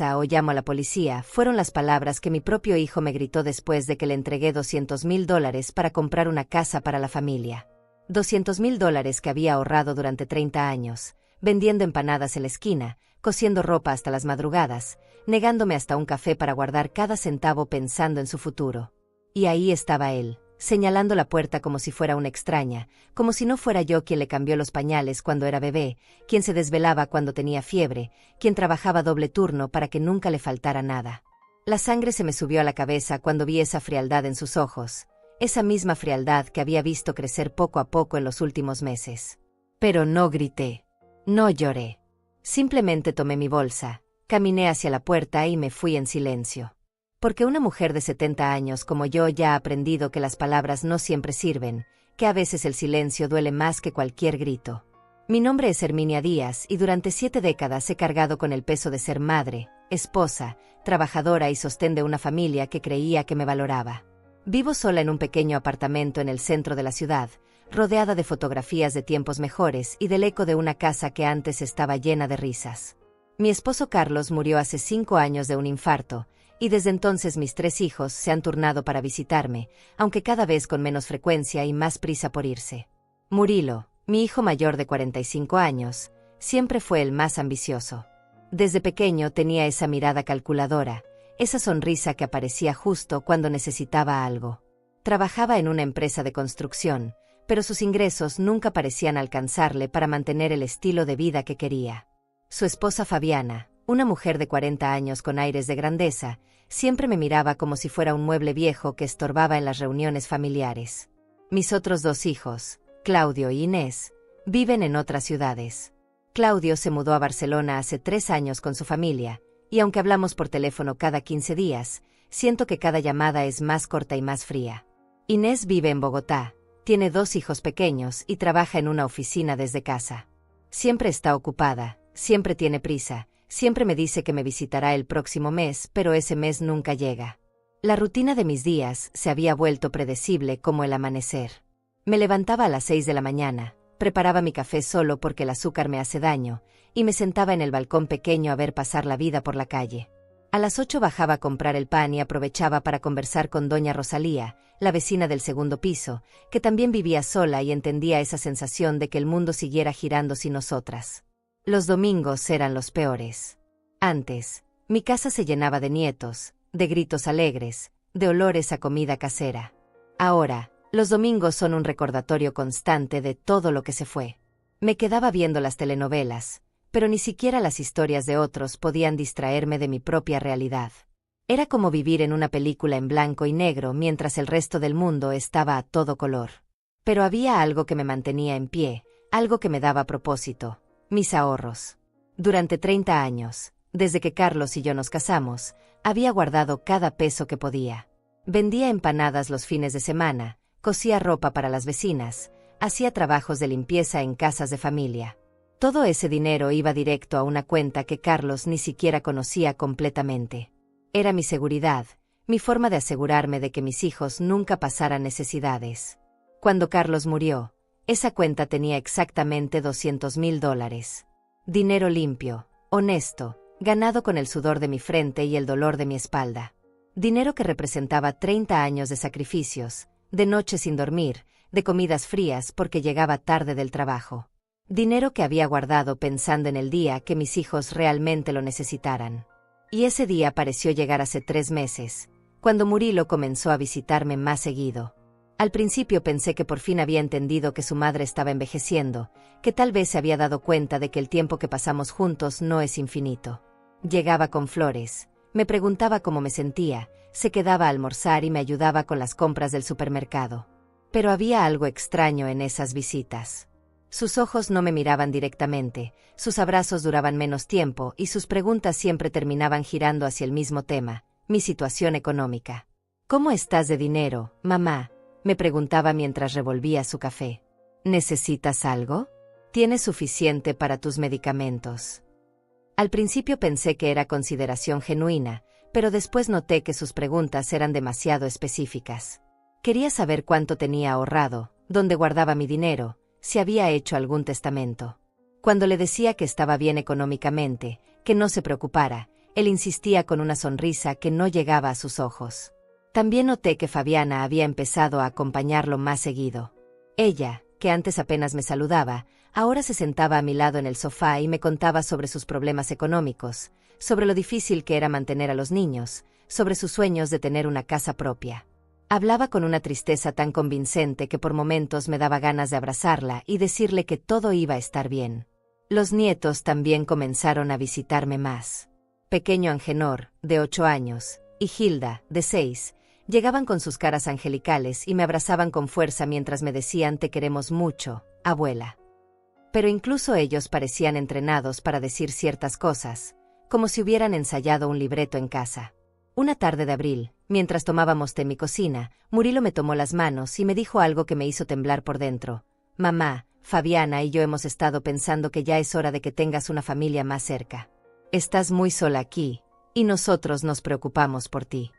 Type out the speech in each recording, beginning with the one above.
o llamo a la policía fueron las palabras que mi propio hijo me gritó después de que le entregué $200,000 para comprar una casa para la familia. $200,000 que había ahorrado durante 30 años, vendiendo empanadas en la esquina, cosiendo ropa hasta las madrugadas, negándome hasta un café para guardar cada centavo pensando en su futuro. Y ahí estaba él, señalando la puerta como si fuera una extraña, como si no fuera yo quien le cambió los pañales cuando era bebé, quien se desvelaba cuando tenía fiebre, quien trabajaba doble turno para que nunca le faltara nada. La sangre se me subió a la cabeza cuando vi esa frialdad en sus ojos, esa misma frialdad que había visto crecer poco a poco en los últimos meses. Pero no grité, no lloré. Simplemente tomé mi bolsa, caminé hacia la puerta y me fui en silencio. Porque una mujer de 70 años como yo ya ha aprendido que las palabras no siempre sirven, que a veces el silencio duele más que cualquier grito. Mi nombre es Herminia Díaz y durante 7 décadas he cargado con el peso de ser madre, esposa, trabajadora y sostén de una familia que creía que me valoraba. Vivo sola en un pequeño apartamento en el centro de la ciudad, rodeada de fotografías de tiempos mejores y del eco de una casa que antes estaba llena de risas. Mi esposo Carlos murió hace 5 años de un infarto, y desde entonces mis 3 hijos se han turnado para visitarme, aunque cada vez con menos frecuencia y más prisa por irse. Murilo, mi hijo mayor de 45 años, siempre fue el más ambicioso. Desde pequeño tenía esa mirada calculadora, esa sonrisa que aparecía justo cuando necesitaba algo. Trabajaba en una empresa de construcción, pero sus ingresos nunca parecían alcanzarle para mantener el estilo de vida que quería. Su esposa Fabiana, una mujer de 40 años con aires de grandeza, siempre me miraba como si fuera un mueble viejo que estorbaba en las reuniones familiares. Mis otros 2 hijos, Claudio y Inés, viven en otras ciudades. Claudio se mudó a Barcelona hace 3 años con su familia, y aunque hablamos por teléfono cada 15 días, siento que cada llamada es más corta y más fría. Inés vive en Bogotá, tiene 2 hijos pequeños y trabaja en una oficina desde casa. Siempre está ocupada, siempre tiene prisa. Siempre me dice que me visitará el próximo mes, pero ese mes nunca llega. La rutina de mis días se había vuelto predecible como el amanecer. Me levantaba a las 6 de la mañana, preparaba mi café solo porque el azúcar me hace daño, y me sentaba en el balcón pequeño a ver pasar la vida por la calle. A las 8 bajaba a comprar el pan y aprovechaba para conversar con doña Rosalía, la vecina del segundo piso, que también vivía sola y entendía esa sensación de que el mundo siguiera girando sin nosotras. Los domingos eran los peores. Antes, mi casa se llenaba de nietos, de gritos alegres, de olores a comida casera. Ahora, los domingos son un recordatorio constante de todo lo que se fue. Me quedaba viendo las telenovelas, pero ni siquiera las historias de otros podían distraerme de mi propia realidad. Era como vivir en una película en blanco y negro mientras el resto del mundo estaba a todo color. Pero había algo que me mantenía en pie, algo que me daba propósito. Mis ahorros. Durante 30 años, desde que Carlos y yo nos casamos, había guardado cada peso que podía. Vendía empanadas los fines de semana, cosía ropa para las vecinas, hacía trabajos de limpieza en casas de familia. Todo ese dinero iba directo a una cuenta que Carlos ni siquiera conocía completamente. Era mi seguridad, mi forma de asegurarme de que mis hijos nunca pasaran necesidades. Cuando Carlos murió, esa cuenta tenía exactamente $200,000. Dinero limpio, honesto, ganado con el sudor de mi frente y el dolor de mi espalda. Dinero que representaba 30 años de sacrificios, de noches sin dormir, de comidas frías porque llegaba tarde del trabajo. Dinero que había guardado pensando en el día que mis hijos realmente lo necesitaran. Y ese día pareció llegar hace 3 meses, cuando Murilo comenzó a visitarme más seguido. Al principio pensé que por fin había entendido que su madre estaba envejeciendo, que tal vez se había dado cuenta de que el tiempo que pasamos juntos no es infinito. Llegaba con flores, me preguntaba cómo me sentía, se quedaba a almorzar y me ayudaba con las compras del supermercado. Pero había algo extraño en esas visitas. Sus ojos no me miraban directamente, sus abrazos duraban menos tiempo y sus preguntas siempre terminaban girando hacia el mismo tema, mi situación económica. ¿Cómo estás de dinero, mamá?, me preguntaba mientras revolvía su café. ¿Necesitas algo? ¿Tienes suficiente para tus medicamentos? Al principio pensé que era consideración genuina, pero después noté que sus preguntas eran demasiado específicas. Quería saber cuánto tenía ahorrado, dónde guardaba mi dinero, si había hecho algún testamento. Cuando le decía que estaba bien económicamente, que no se preocupara, Él insistía con una sonrisa que no llegaba a sus ojos. También noté que Fabiana había empezado a acompañarlo más seguido. Ella, que antes apenas me saludaba, ahora se sentaba a mi lado en el sofá y me contaba sobre sus problemas económicos, sobre lo difícil que era mantener a los niños, sobre sus sueños de tener una casa propia. Hablaba con una tristeza tan convincente que por momentos me daba ganas de abrazarla y decirle que todo iba a estar bien. Los nietos también comenzaron a visitarme más. Pequeño Angenor, de 8 años, y Hilda, de 6, llegaban con sus caras angelicales y me abrazaban con fuerza mientras me decían «Te queremos mucho, abuela». Pero incluso ellos parecían entrenados para decir ciertas cosas, como si hubieran ensayado un libreto en casa. Una tarde de abril, mientras tomábamos té en mi cocina, Murilo me tomó las manos y me dijo algo que me hizo temblar por dentro. «Mamá, Fabiana y yo hemos estado pensando que ya es hora de que tengas una familia más cerca. Estás muy sola aquí, y nosotros nos preocupamos por ti».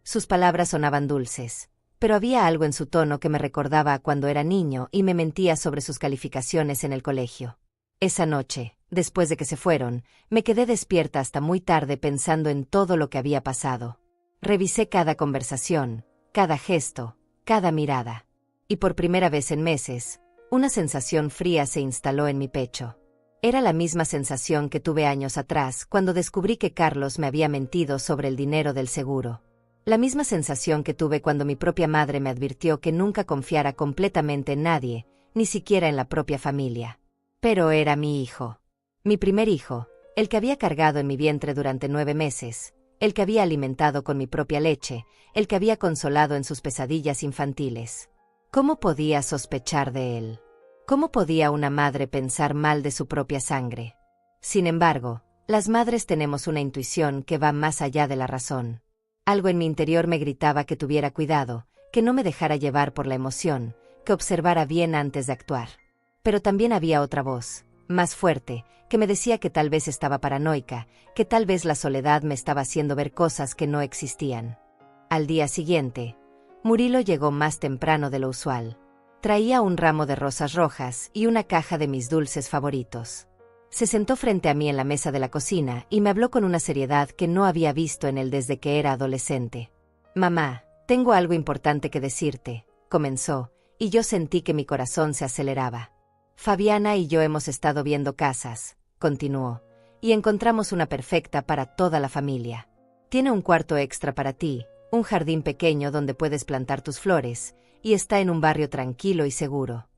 Sus palabras sonaban dulces, pero había algo en su tono que me recordaba a cuando era niño y me mentía sobre sus calificaciones en el colegio. Esa noche, después de que se fueron, me quedé despierta hasta muy tarde pensando en todo lo que había pasado. Revisé cada conversación, cada gesto, cada mirada. Y por primera vez en meses, una sensación fría se instaló en mi pecho. Era la misma sensación que tuve años atrás cuando descubrí que Carlos me había mentido sobre el dinero del seguro. La misma sensación que tuve cuando mi propia madre me advirtió que nunca confiara completamente en nadie, ni siquiera en la propia familia. Pero era mi hijo. Mi primer hijo, el que había cargado en mi vientre durante 9 meses, el que había alimentado con mi propia leche, el que había consolado en sus pesadillas infantiles. ¿Cómo podía sospechar de él? ¿Cómo podía una madre pensar mal de su propia sangre? Sin embargo, las madres tenemos una intuición que va más allá de la razón. Algo en mi interior me gritaba que tuviera cuidado, que no me dejara llevar por la emoción, que observara bien antes de actuar. Pero también había otra voz, más fuerte, que me decía que tal vez estaba paranoica, que tal vez la soledad me estaba haciendo ver cosas que no existían. Al día siguiente, Murilo llegó más temprano de lo usual. Traía un ramo de rosas rojas y una caja de mis dulces favoritos. Se sentó frente a mí en la mesa de la cocina y me habló con una seriedad que no había visto en él desde que era adolescente. «Mamá, tengo algo importante que decirte», comenzó, y yo sentí que mi corazón se aceleraba. «Fabiana y yo hemos estado viendo casas», continuó, «y encontramos una perfecta para toda la familia. Tiene un cuarto extra para ti, un jardín pequeño donde puedes plantar tus flores, y está en un barrio tranquilo y seguro».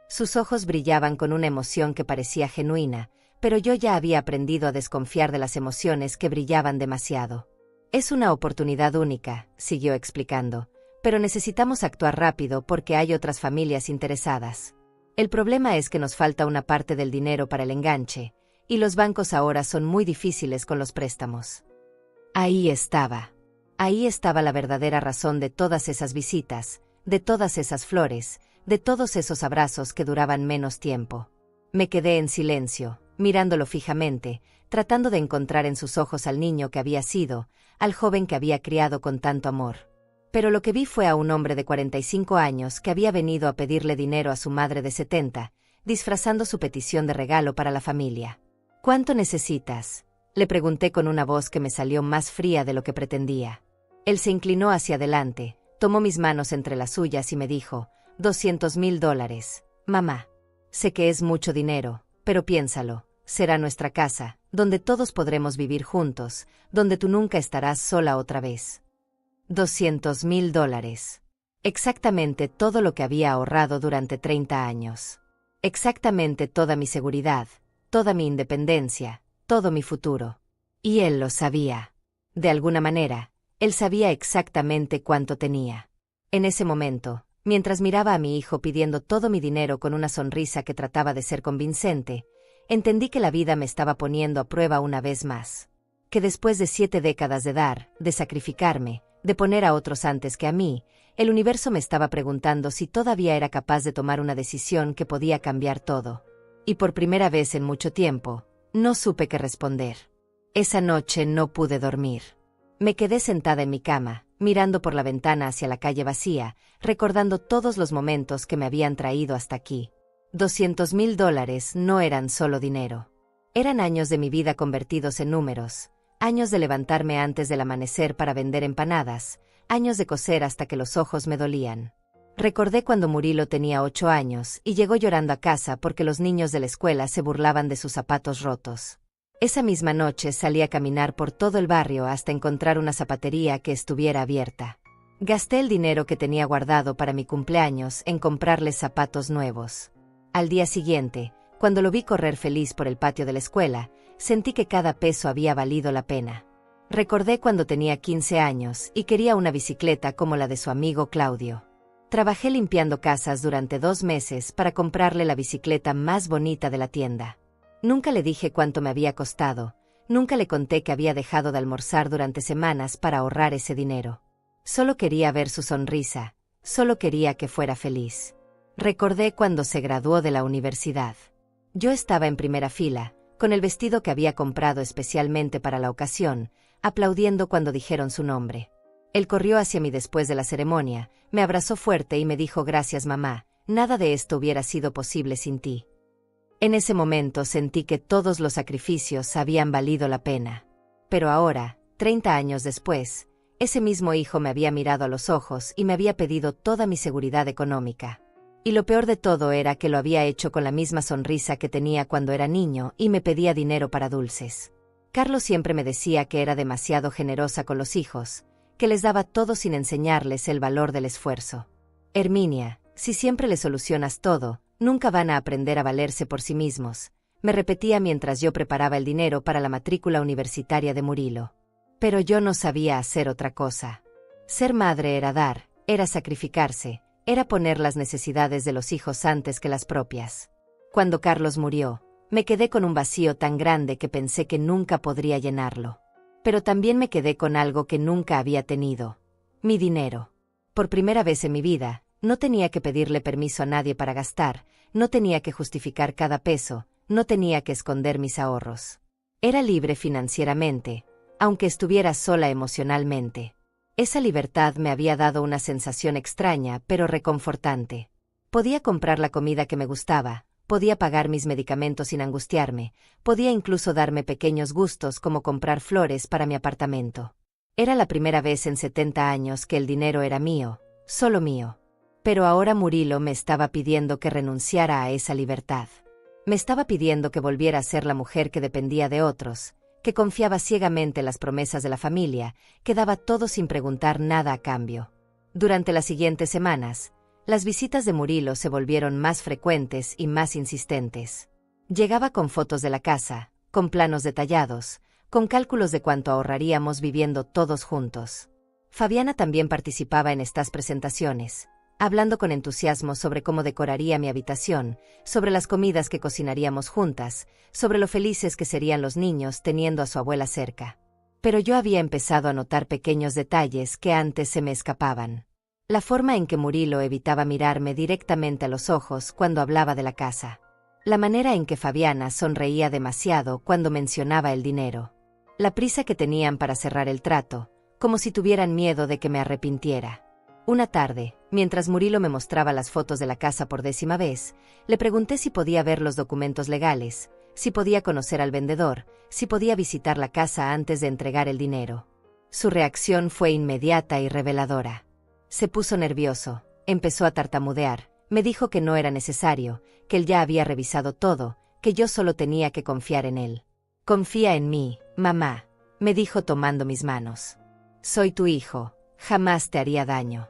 Sus ojos brillaban con una emoción que parecía genuina, pero yo ya había aprendido a desconfiar de las emociones que brillaban demasiado. «Es una oportunidad única», siguió explicando, «pero necesitamos actuar rápido porque hay otras familias interesadas. El problema es que nos falta una parte del dinero para el enganche, y los bancos ahora son muy difíciles con los préstamos». Ahí estaba la verdadera razón de todas esas visitas, de todas esas flores, de todos esos abrazos que duraban menos tiempo. Me quedé en silencio, mirándolo fijamente, tratando de encontrar en sus ojos al niño que había sido, al joven que había criado con tanto amor. Pero lo que vi fue a un hombre de 45 años que había venido a pedirle dinero a su madre de 70, disfrazando su petición de regalo para la familia. «¿Cuánto necesitas?», le pregunté con una voz que me salió más fría de lo que pretendía. Él se inclinó hacia adelante, tomó mis manos entre las suyas y me dijo: $200,000, mamá. Sé que es mucho dinero, pero piénsalo, será nuestra casa, donde todos podremos vivir juntos, donde tú nunca estarás sola otra vez. $200,000. Exactamente todo lo que había ahorrado durante 30 años. Exactamente toda mi seguridad, toda mi independencia, todo mi futuro. Y él lo sabía. De alguna manera, él sabía exactamente cuánto tenía. En ese momento, mientras miraba a mi hijo pidiendo todo mi dinero con una sonrisa que trataba de ser convincente, entendí que la vida me estaba poniendo a prueba una vez más. Que después de 7 décadas de dar, de sacrificarme, de poner a otros antes que a mí, el universo me estaba preguntando si todavía era capaz de tomar una decisión que podía cambiar todo. Y por primera vez en mucho tiempo, no supe qué responder. Esa noche no pude dormir. Me quedé sentada en mi cama, mirando por la ventana hacia la calle vacía, recordando todos los momentos que me habían traído hasta aquí. $200,000 no eran solo dinero. Eran años de mi vida convertidos en números, años de levantarme antes del amanecer para vender empanadas, años de coser hasta que los ojos me dolían. Recordé cuando Murilo tenía 8 años y llegó llorando a casa porque los niños de la escuela se burlaban de sus zapatos rotos. Esa misma noche salí a caminar por todo el barrio hasta encontrar una zapatería que estuviera abierta. Gasté el dinero que tenía guardado para mi cumpleaños en comprarles zapatos nuevos. Al día siguiente, cuando lo vi correr feliz por el patio de la escuela, sentí que cada peso había valido la pena. Recordé cuando tenía 15 años y quería una bicicleta como la de su amigo Claudio. Trabajé limpiando casas durante 2 meses para comprarle la bicicleta más bonita de la tienda. Nunca le dije cuánto me había costado, nunca le conté que había dejado de almorzar durante semanas para ahorrar ese dinero. Solo quería ver su sonrisa, solo quería que fuera feliz. Recordé cuando se graduó de la universidad. Yo estaba en primera fila, con el vestido que había comprado especialmente para la ocasión, aplaudiendo cuando dijeron su nombre. Él corrió hacia mí después de la ceremonia, me abrazó fuerte y me dijo: «Gracias, mamá, nada de esto hubiera sido posible sin ti». En ese momento sentí que todos los sacrificios habían valido la pena. Pero ahora, 30 años después, ese mismo hijo me había mirado a los ojos y me había pedido toda mi seguridad económica. Y lo peor de todo era que lo había hecho con la misma sonrisa que tenía cuando era niño y me pedía dinero para dulces. Carlos siempre me decía que era demasiado generosa con los hijos, que les daba todo sin enseñarles el valor del esfuerzo. «Herminia, si siempre les solucionas todo, nunca van a aprender a valerse por sí mismos», me repetía mientras yo preparaba el dinero para la matrícula universitaria de Murilo. Pero yo no sabía hacer otra cosa. Ser madre era dar, era sacrificarse, era poner las necesidades de los hijos antes que las propias. Cuando Carlos murió, me quedé con un vacío tan grande que pensé que nunca podría llenarlo. Pero también me quedé con algo que nunca había tenido: mi dinero. Por primera vez en mi vida, no tenía que pedirle permiso a nadie para gastar, no tenía que justificar cada peso, no tenía que esconder mis ahorros. Era libre financieramente, aunque estuviera sola emocionalmente. Esa libertad me había dado una sensación extraña pero reconfortante. Podía comprar la comida que me gustaba, podía pagar mis medicamentos sin angustiarme, podía incluso darme pequeños gustos como comprar flores para mi apartamento. Era la primera vez en 70 años que el dinero era mío, solo mío. Pero ahora Murilo me estaba pidiendo que renunciara a esa libertad. Me estaba pidiendo que volviera a ser la mujer que dependía de otros, que confiaba ciegamente en las promesas de la familia, que daba todo sin preguntar nada a cambio. Durante las siguientes semanas, las visitas de Murilo se volvieron más frecuentes y más insistentes. Llegaba con fotos de la casa, con planos detallados, con cálculos de cuánto ahorraríamos viviendo todos juntos. Fabiana también participaba en estas presentaciones, hablando con entusiasmo sobre cómo decoraría mi habitación, sobre las comidas que cocinaríamos juntas, sobre lo felices que serían los niños teniendo a su abuela cerca. Pero yo había empezado a notar pequeños detalles que antes se me escapaban. La forma en que Murilo evitaba mirarme directamente a los ojos cuando hablaba de la casa. La manera en que Fabiana sonreía demasiado cuando mencionaba el dinero. La prisa que tenían para cerrar el trato, como si tuvieran miedo de que me arrepintiera. Una tarde, mientras Murilo me mostraba las fotos de la casa por 10ª vez, le pregunté si podía ver los documentos legales, si podía conocer al vendedor, si podía visitar la casa antes de entregar el dinero. Su reacción fue inmediata y reveladora. Se puso nervioso, empezó a tartamudear, me dijo que no era necesario, que él ya había revisado todo, que yo solo tenía que confiar en él. «Confía en mí, mamá», me dijo tomando mis manos. «Soy tu hijo, jamás te haría daño».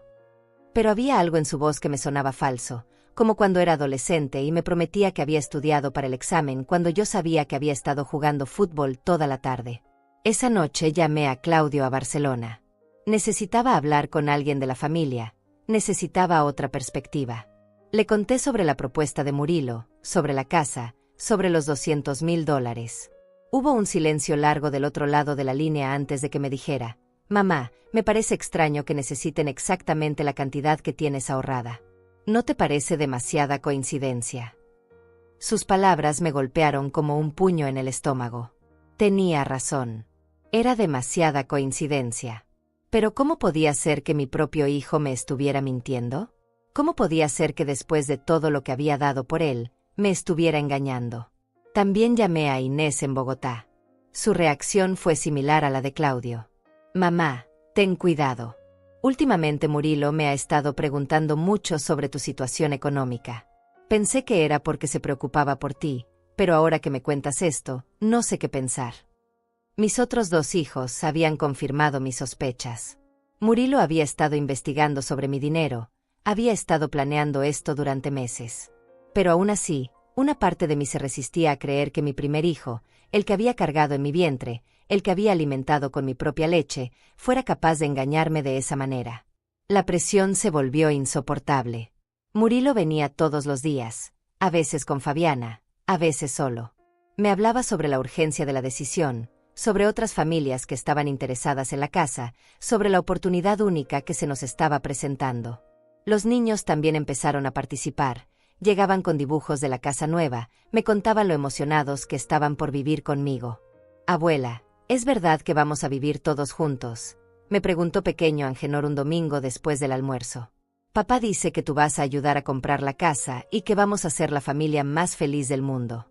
Pero había algo en su voz que me sonaba falso, como cuando era adolescente y me prometía que había estudiado para el examen cuando yo sabía que había estado jugando fútbol toda la tarde. Esa noche llamé a Claudio a Barcelona. Necesitaba hablar con alguien de la familia, necesitaba otra perspectiva. Le conté sobre la propuesta de Murilo, sobre la casa, sobre los $200,000. Hubo un silencio largo del otro lado de la línea antes de que me dijera: «Mamá, me parece extraño que necesiten exactamente la cantidad que tienes ahorrada. ¿No te parece demasiada coincidencia?». Sus palabras me golpearon como un puño en el estómago. Tenía razón. Era demasiada coincidencia. Pero ¿cómo podía ser que mi propio hijo me estuviera mintiendo? ¿Cómo podía ser que después de todo lo que había dado por él, me estuviera engañando? También llamé a Inés en Bogotá. Su reacción fue similar a la de Claudio. Mamá, ten cuidado. Últimamente Murilo me ha estado preguntando mucho sobre tu situación económica. Pensé que era porque se preocupaba por ti, pero ahora que me cuentas esto, no sé qué pensar. Mis otros 2 hijos habían confirmado mis sospechas. Murilo había estado investigando sobre mi dinero, había estado planeando esto durante meses. Pero aún así, una parte de mí se resistía a creer que mi primer hijo, el que había cargado en mi vientre, el que había alimentado con mi propia leche, fuera capaz de engañarme de esa manera. La presión se volvió insoportable. Murilo venía todos los días, a veces con Fabiana, a veces solo. Me hablaba sobre la urgencia de la decisión, sobre otras familias que estaban interesadas en la casa, sobre la oportunidad única que se nos estaba presentando. Los niños también empezaron a participar, llegaban con dibujos de la casa nueva, me contaban lo emocionados que estaban por vivir conmigo. Abuela, ¿es verdad que vamos a vivir todos juntos?, me preguntó pequeño Angenor un domingo después del almuerzo. Papá dice que tú vas a ayudar a comprar la casa y que vamos a ser la familia más feliz del mundo.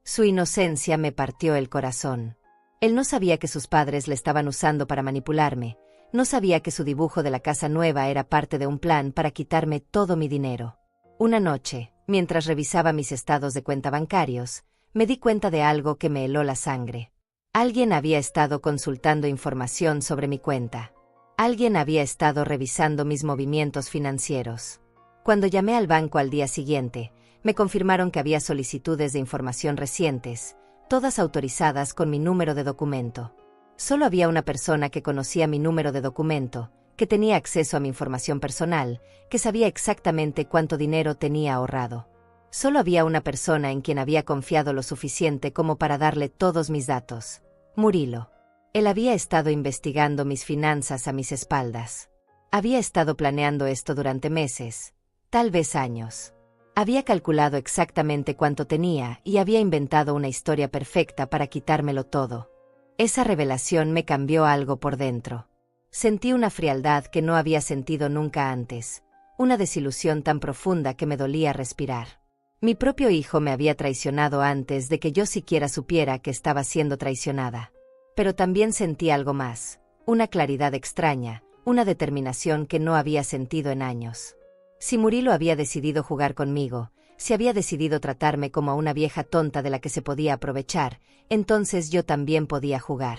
Su inocencia me partió el corazón. Él no sabía que sus padres le estaban usando para manipularme, no sabía que su dibujo de la casa nueva era parte de un plan para quitarme todo mi dinero. Una noche, mientras revisaba mis estados de cuenta bancarios, me di cuenta de algo que me heló la sangre. Alguien había estado consultando información sobre mi cuenta. Alguien había estado revisando mis movimientos financieros. Cuando llamé al banco al día siguiente, me confirmaron que había solicitudes de información recientes, todas autorizadas con mi número de documento. Solo había una persona que conocía mi número de documento, que tenía acceso a mi información personal, que sabía exactamente cuánto dinero tenía ahorrado. Solo había una persona en quien había confiado lo suficiente como para darle todos mis datos. Murilo. Él había estado investigando mis finanzas a mis espaldas. Había estado planeando esto durante meses, tal vez años. Había calculado exactamente cuánto tenía y había inventado una historia perfecta para quitármelo todo. Esa revelación me cambió algo por dentro. Sentí una frialdad que no había sentido nunca antes, una desilusión tan profunda que me dolía respirar. Mi propio hijo me había traicionado antes de que yo siquiera supiera que estaba siendo traicionada. Pero también sentí algo más, una claridad extraña, una determinación que no había sentido en años. Si Murilo había decidido jugar conmigo, si había decidido tratarme como a una vieja tonta de la que se podía aprovechar, entonces yo también podía jugar.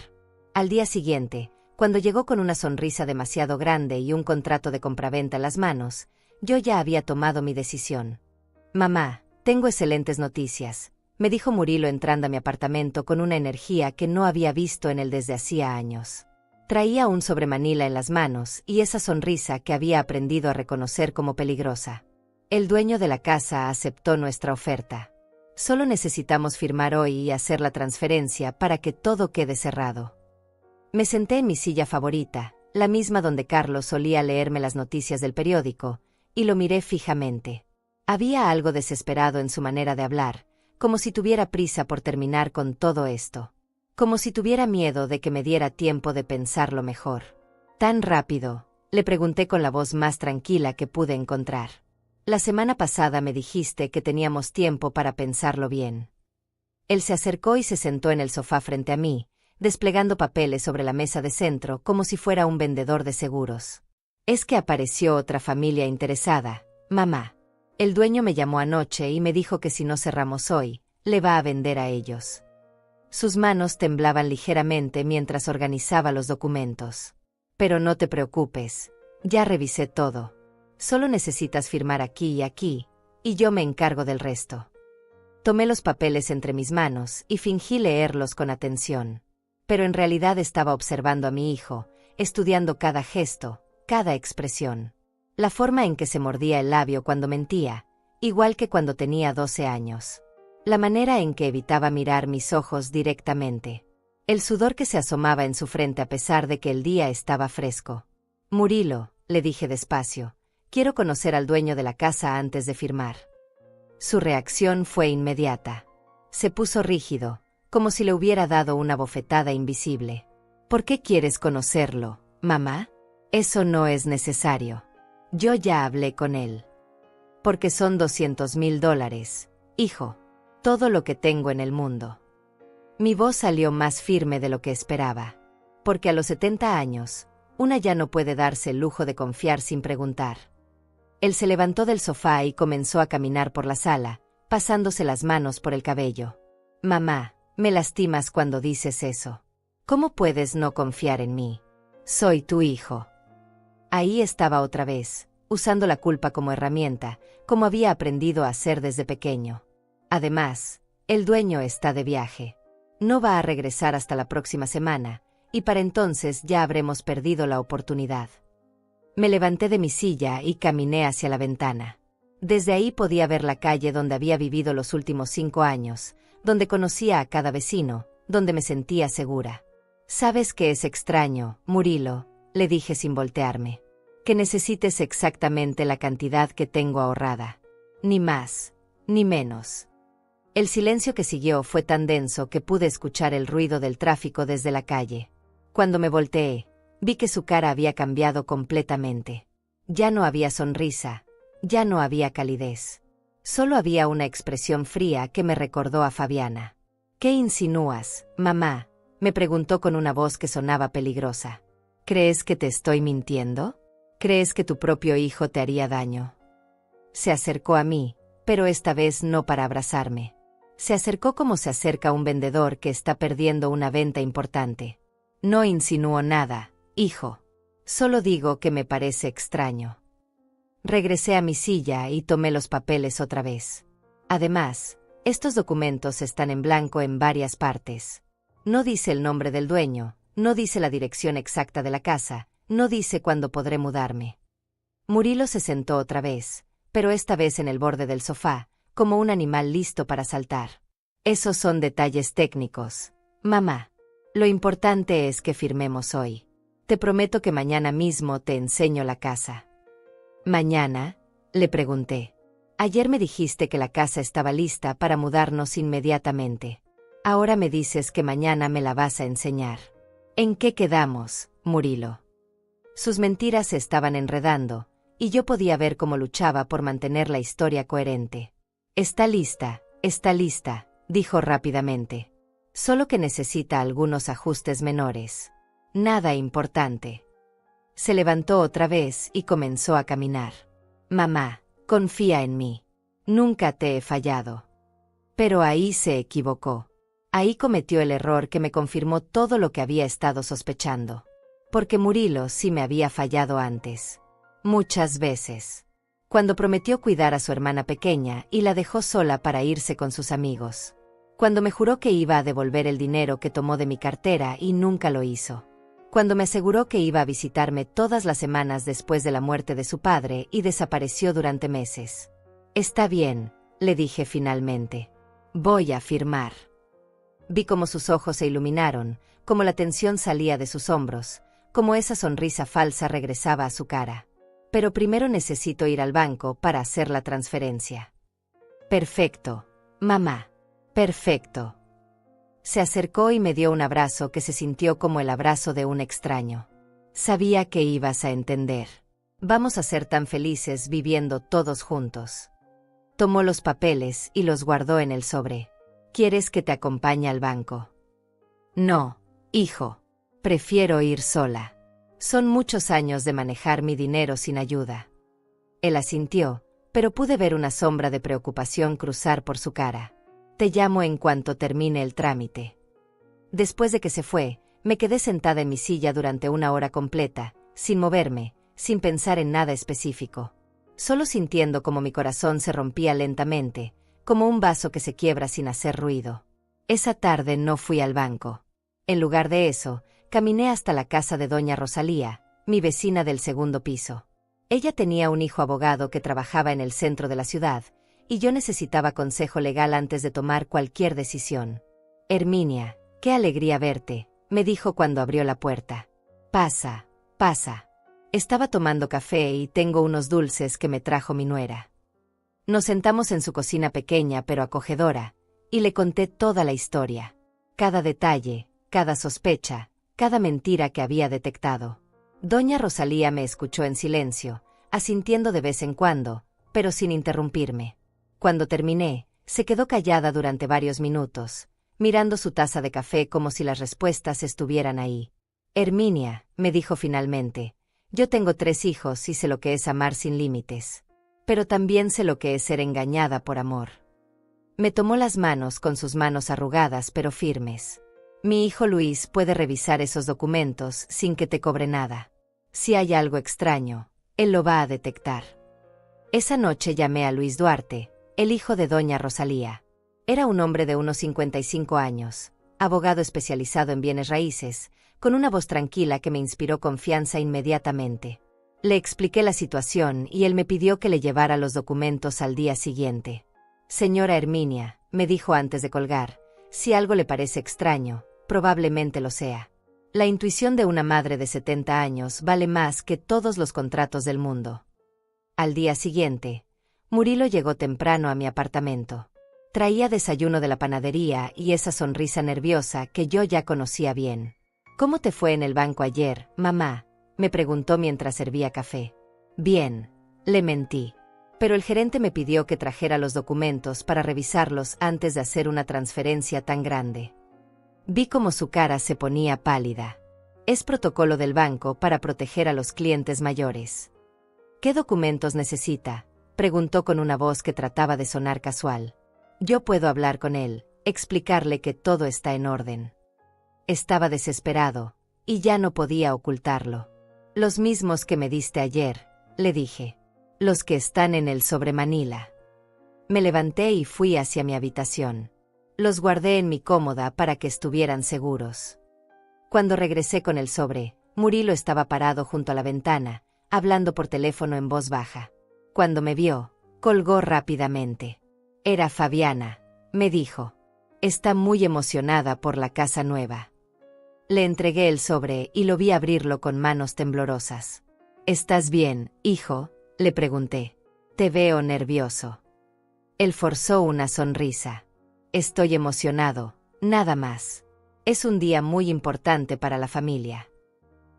Al día siguiente, cuando llegó con una sonrisa demasiado grande y un contrato de compraventa en las manos, yo ya había tomado mi decisión. Mamá, tengo excelentes noticias, me dijo Murilo entrando a mi apartamento con una energía que no había visto en él desde hacía años. Traía un sobremanila en las manos y esa sonrisa que había aprendido a reconocer como peligrosa. El dueño de la casa aceptó nuestra oferta. Solo necesitamos firmar hoy y hacer la transferencia para que todo quede cerrado. Me senté en mi silla favorita, la misma donde Carlos solía leerme las noticias del periódico, y lo miré fijamente. Había algo desesperado en su manera de hablar, como si tuviera prisa por terminar con todo esto. Como si tuviera miedo de que me diera tiempo de pensarlo mejor. ¿Tan rápido?, le pregunté con la voz más tranquila que pude encontrar. La semana pasada me dijiste que teníamos tiempo para pensarlo bien. Él se acercó y se sentó en el sofá frente a mí, desplegando papeles sobre la mesa de centro como si fuera un vendedor de seguros. Es que apareció otra familia interesada, mamá. El dueño me llamó anoche y me dijo que si no cerramos hoy, le va a vender a ellos. Sus manos temblaban ligeramente mientras organizaba los documentos. Pero no te preocupes, ya revisé todo. Solo necesitas firmar aquí y aquí, y yo me encargo del resto. Tomé los papeles entre mis manos y fingí leerlos con atención. Pero en realidad estaba observando a mi hijo, estudiando cada gesto, cada expresión. La forma en que se mordía el labio cuando mentía, igual que cuando tenía 12 años. La manera en que evitaba mirar mis ojos directamente. El sudor que se asomaba en su frente a pesar de que el día estaba fresco. Murilo, le dije despacio, quiero conocer al dueño de la casa antes de firmar. Su reacción fue inmediata. Se puso rígido, como si le hubiera dado una bofetada invisible. ¿Por qué quieres conocerlo, mamá? Eso no es necesario. Yo ya hablé con él. Porque son $200,000, hijo. Todo lo que tengo en el mundo. Mi voz salió más firme de lo que esperaba. Porque a los 70 años, una ya no puede darse el lujo de confiar sin preguntar. Él se levantó del sofá y comenzó a caminar por la sala, pasándose las manos por el cabello. Mamá, me lastimas cuando dices eso. ¿Cómo puedes no confiar en mí? Soy tu hijo. Ahí estaba otra vez, usando la culpa como herramienta, como había aprendido a hacer desde pequeño. Además, el dueño está de viaje. No va a regresar hasta la próxima semana, y para entonces ya habremos perdido la oportunidad. Me levanté de mi silla y caminé hacia la ventana. Desde ahí podía ver la calle donde había vivido los últimos 5 años, donde conocía a cada vecino, donde me sentía segura. «¿Sabes qué es extraño, Murilo?», le dije sin voltearme. «Que necesites exactamente la cantidad que tengo ahorrada. Ni más, ni menos». El silencio que siguió fue tan denso que pude escuchar el ruido del tráfico desde la calle. Cuando me volteé, vi que su cara había cambiado completamente. Ya no había sonrisa, ya no había calidez. Solo había una expresión fría que me recordó a Fabiana. «¿Qué insinúas, mamá?», me preguntó con una voz que sonaba peligrosa. «¿Crees que te estoy mintiendo? ¿Crees que tu propio hijo te haría daño?». Se acercó a mí, pero esta vez no para abrazarme. Se acercó como se acerca un vendedor que está perdiendo una venta importante. «No insinúo nada, hijo. Solo digo que me parece extraño». Regresé a mi silla y tomé los papeles otra vez. Además, estos documentos están en blanco en varias partes. No dice el nombre del dueño, no dice la dirección exacta de la casa, no dice cuándo podré mudarme. Murilo se sentó otra vez, pero esta vez en el borde del sofá, como un animal listo para saltar. «Esos son detalles técnicos, mamá. Lo importante es que firmemos hoy. Te prometo que mañana mismo te enseño la casa». «¿Mañana?», le pregunté. «Ayer me dijiste que la casa estaba lista para mudarnos inmediatamente. Ahora me dices que mañana me la vas a enseñar. ¿En qué quedamos, Murilo?». Sus mentiras se estaban enredando, y yo podía ver cómo luchaba por mantener la historia coherente. Está lista», dijo rápidamente. «Solo que necesita algunos ajustes menores. Nada importante». Se levantó otra vez y comenzó a caminar. «Mamá, confía en mí. Nunca te he fallado». Pero ahí se equivocó. Ahí cometió el error que me confirmó todo lo que había estado sospechando. Porque Murilo sí me había fallado antes. Muchas veces. Cuando prometió cuidar a su hermana pequeña y la dejó sola para irse con sus amigos. Cuando me juró que iba a devolver el dinero que tomó de mi cartera y nunca lo hizo. Cuando me aseguró que iba a visitarme todas las semanas después de la muerte de su padre y desapareció durante meses. «Está bien», le dije finalmente. «Voy a firmar». Vi cómo sus ojos se iluminaron, cómo la tensión salía de sus hombros, cómo esa sonrisa falsa regresaba a su cara. «Pero primero necesito ir al banco para hacer la transferencia». «Perfecto, mamá. Perfecto». Se acercó y me dio un abrazo que se sintió como el abrazo de un extraño. «Sabía que ibas a entender. Vamos a ser tan felices viviendo todos juntos». Tomó los papeles y los guardó en el sobre. «¿Quieres que te acompañe al banco?». «No, hijo. Prefiero ir sola. Son muchos años de manejar mi dinero sin ayuda». Él asintió, pero pude ver una sombra de preocupación cruzar por su cara. «Te llamo en cuanto termine el trámite». Después de que se fue, me quedé sentada en mi silla durante 1 hora completa, sin moverme, sin pensar en nada específico. Solo sintiendo como mi corazón se rompía lentamente, como un vaso que se quiebra sin hacer ruido. Esa tarde no fui al banco. En lugar de eso, caminé hasta la casa de doña Rosalía, mi vecina del segundo piso. Ella tenía un hijo abogado que trabajaba en el centro de la ciudad, y yo necesitaba consejo legal antes de tomar cualquier decisión. «Herminia, qué alegría verte», me dijo cuando abrió la puerta. «Pasa, pasa. Estaba tomando café y tengo unos dulces que me trajo mi nuera». Nos sentamos en su cocina pequeña pero acogedora, y le conté toda la historia. Cada detalle, cada sospecha, cada mentira que había detectado. Doña Rosalía me escuchó en silencio, asintiendo de vez en cuando, pero sin interrumpirme. Cuando terminé, se quedó callada durante varios minutos, mirando su taza de café como si las respuestas estuvieran ahí. Herminia, me dijo finalmente, yo tengo 3 hijos y sé lo que es amar sin límites. Pero también sé lo que es ser engañada por amor. Me tomó las manos con sus manos arrugadas pero firmes. Mi hijo Luis puede revisar esos documentos sin que te cobre nada. Si hay algo extraño, él lo va a detectar. Esa noche llamé a Luis Duarte, el hijo de doña Rosalía. Era un hombre de unos 55 años, abogado especializado en bienes raíces, con una voz tranquila que me inspiró confianza inmediatamente. Le expliqué la situación y él me pidió que le llevara los documentos al día siguiente. Señora Herminia, me dijo antes de colgar, si algo le parece extraño, probablemente lo sea. La intuición de una madre de 70 años vale más que todos los contratos del mundo. Al día siguiente, Murilo llegó temprano a mi apartamento. Traía desayuno de la panadería y esa sonrisa nerviosa que yo ya conocía bien. ¿Cómo te fue en el banco ayer, mamá?, me preguntó mientras servía café. Bien, le mentí. Pero el gerente me pidió que trajera los documentos para revisarlos antes de hacer una transferencia tan grande. Vi cómo su cara se ponía pálida. Es protocolo del banco para proteger a los clientes mayores. ¿Qué documentos necesita?, preguntó con una voz que trataba de sonar casual. Yo puedo hablar con él, explicarle que todo está en orden. Estaba desesperado, y ya no podía ocultarlo. Los mismos que me diste ayer, le dije. Los que están en el sobre Manila. Me levanté y fui hacia mi habitación. Los guardé en mi cómoda para que estuvieran seguros. Cuando regresé con el sobre, Murilo estaba parado junto a la ventana, hablando por teléfono en voz baja. Cuando me vio, colgó rápidamente. Era Fabiana, me dijo. Está muy emocionada por la casa nueva. Le entregué el sobre y lo vi abrirlo con manos temblorosas. ¿Estás bien, hijo?, le pregunté. Te veo nervioso. Él forzó una sonrisa. Estoy emocionado, nada más. Es un día muy importante para la familia.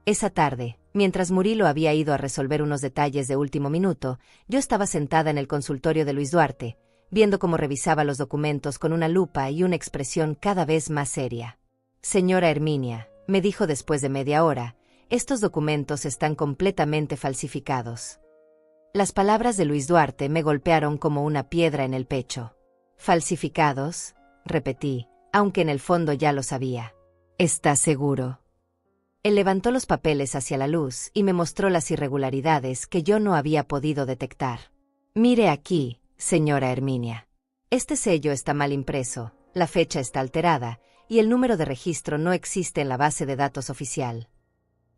Esa tarde, mientras Murilo había ido a resolver unos detalles de último minuto, yo estaba sentada en el consultorio de Luis Duarte, viendo cómo revisaba los documentos con una lupa y una expresión cada vez más seria. Señora Herminia, me dijo después de media hora, estos documentos están completamente falsificados. Las palabras de Luis Duarte me golpearon como una piedra en el pecho. ¿Falsificados?, repetí, aunque en el fondo ya lo sabía. ¿Estás seguro? Él levantó los papeles hacia la luz y me mostró las irregularidades que yo no había podido detectar. Mire aquí, señora Herminia. Este sello está mal impreso, la fecha está alterada, y el número de registro no existe en la base de datos oficial.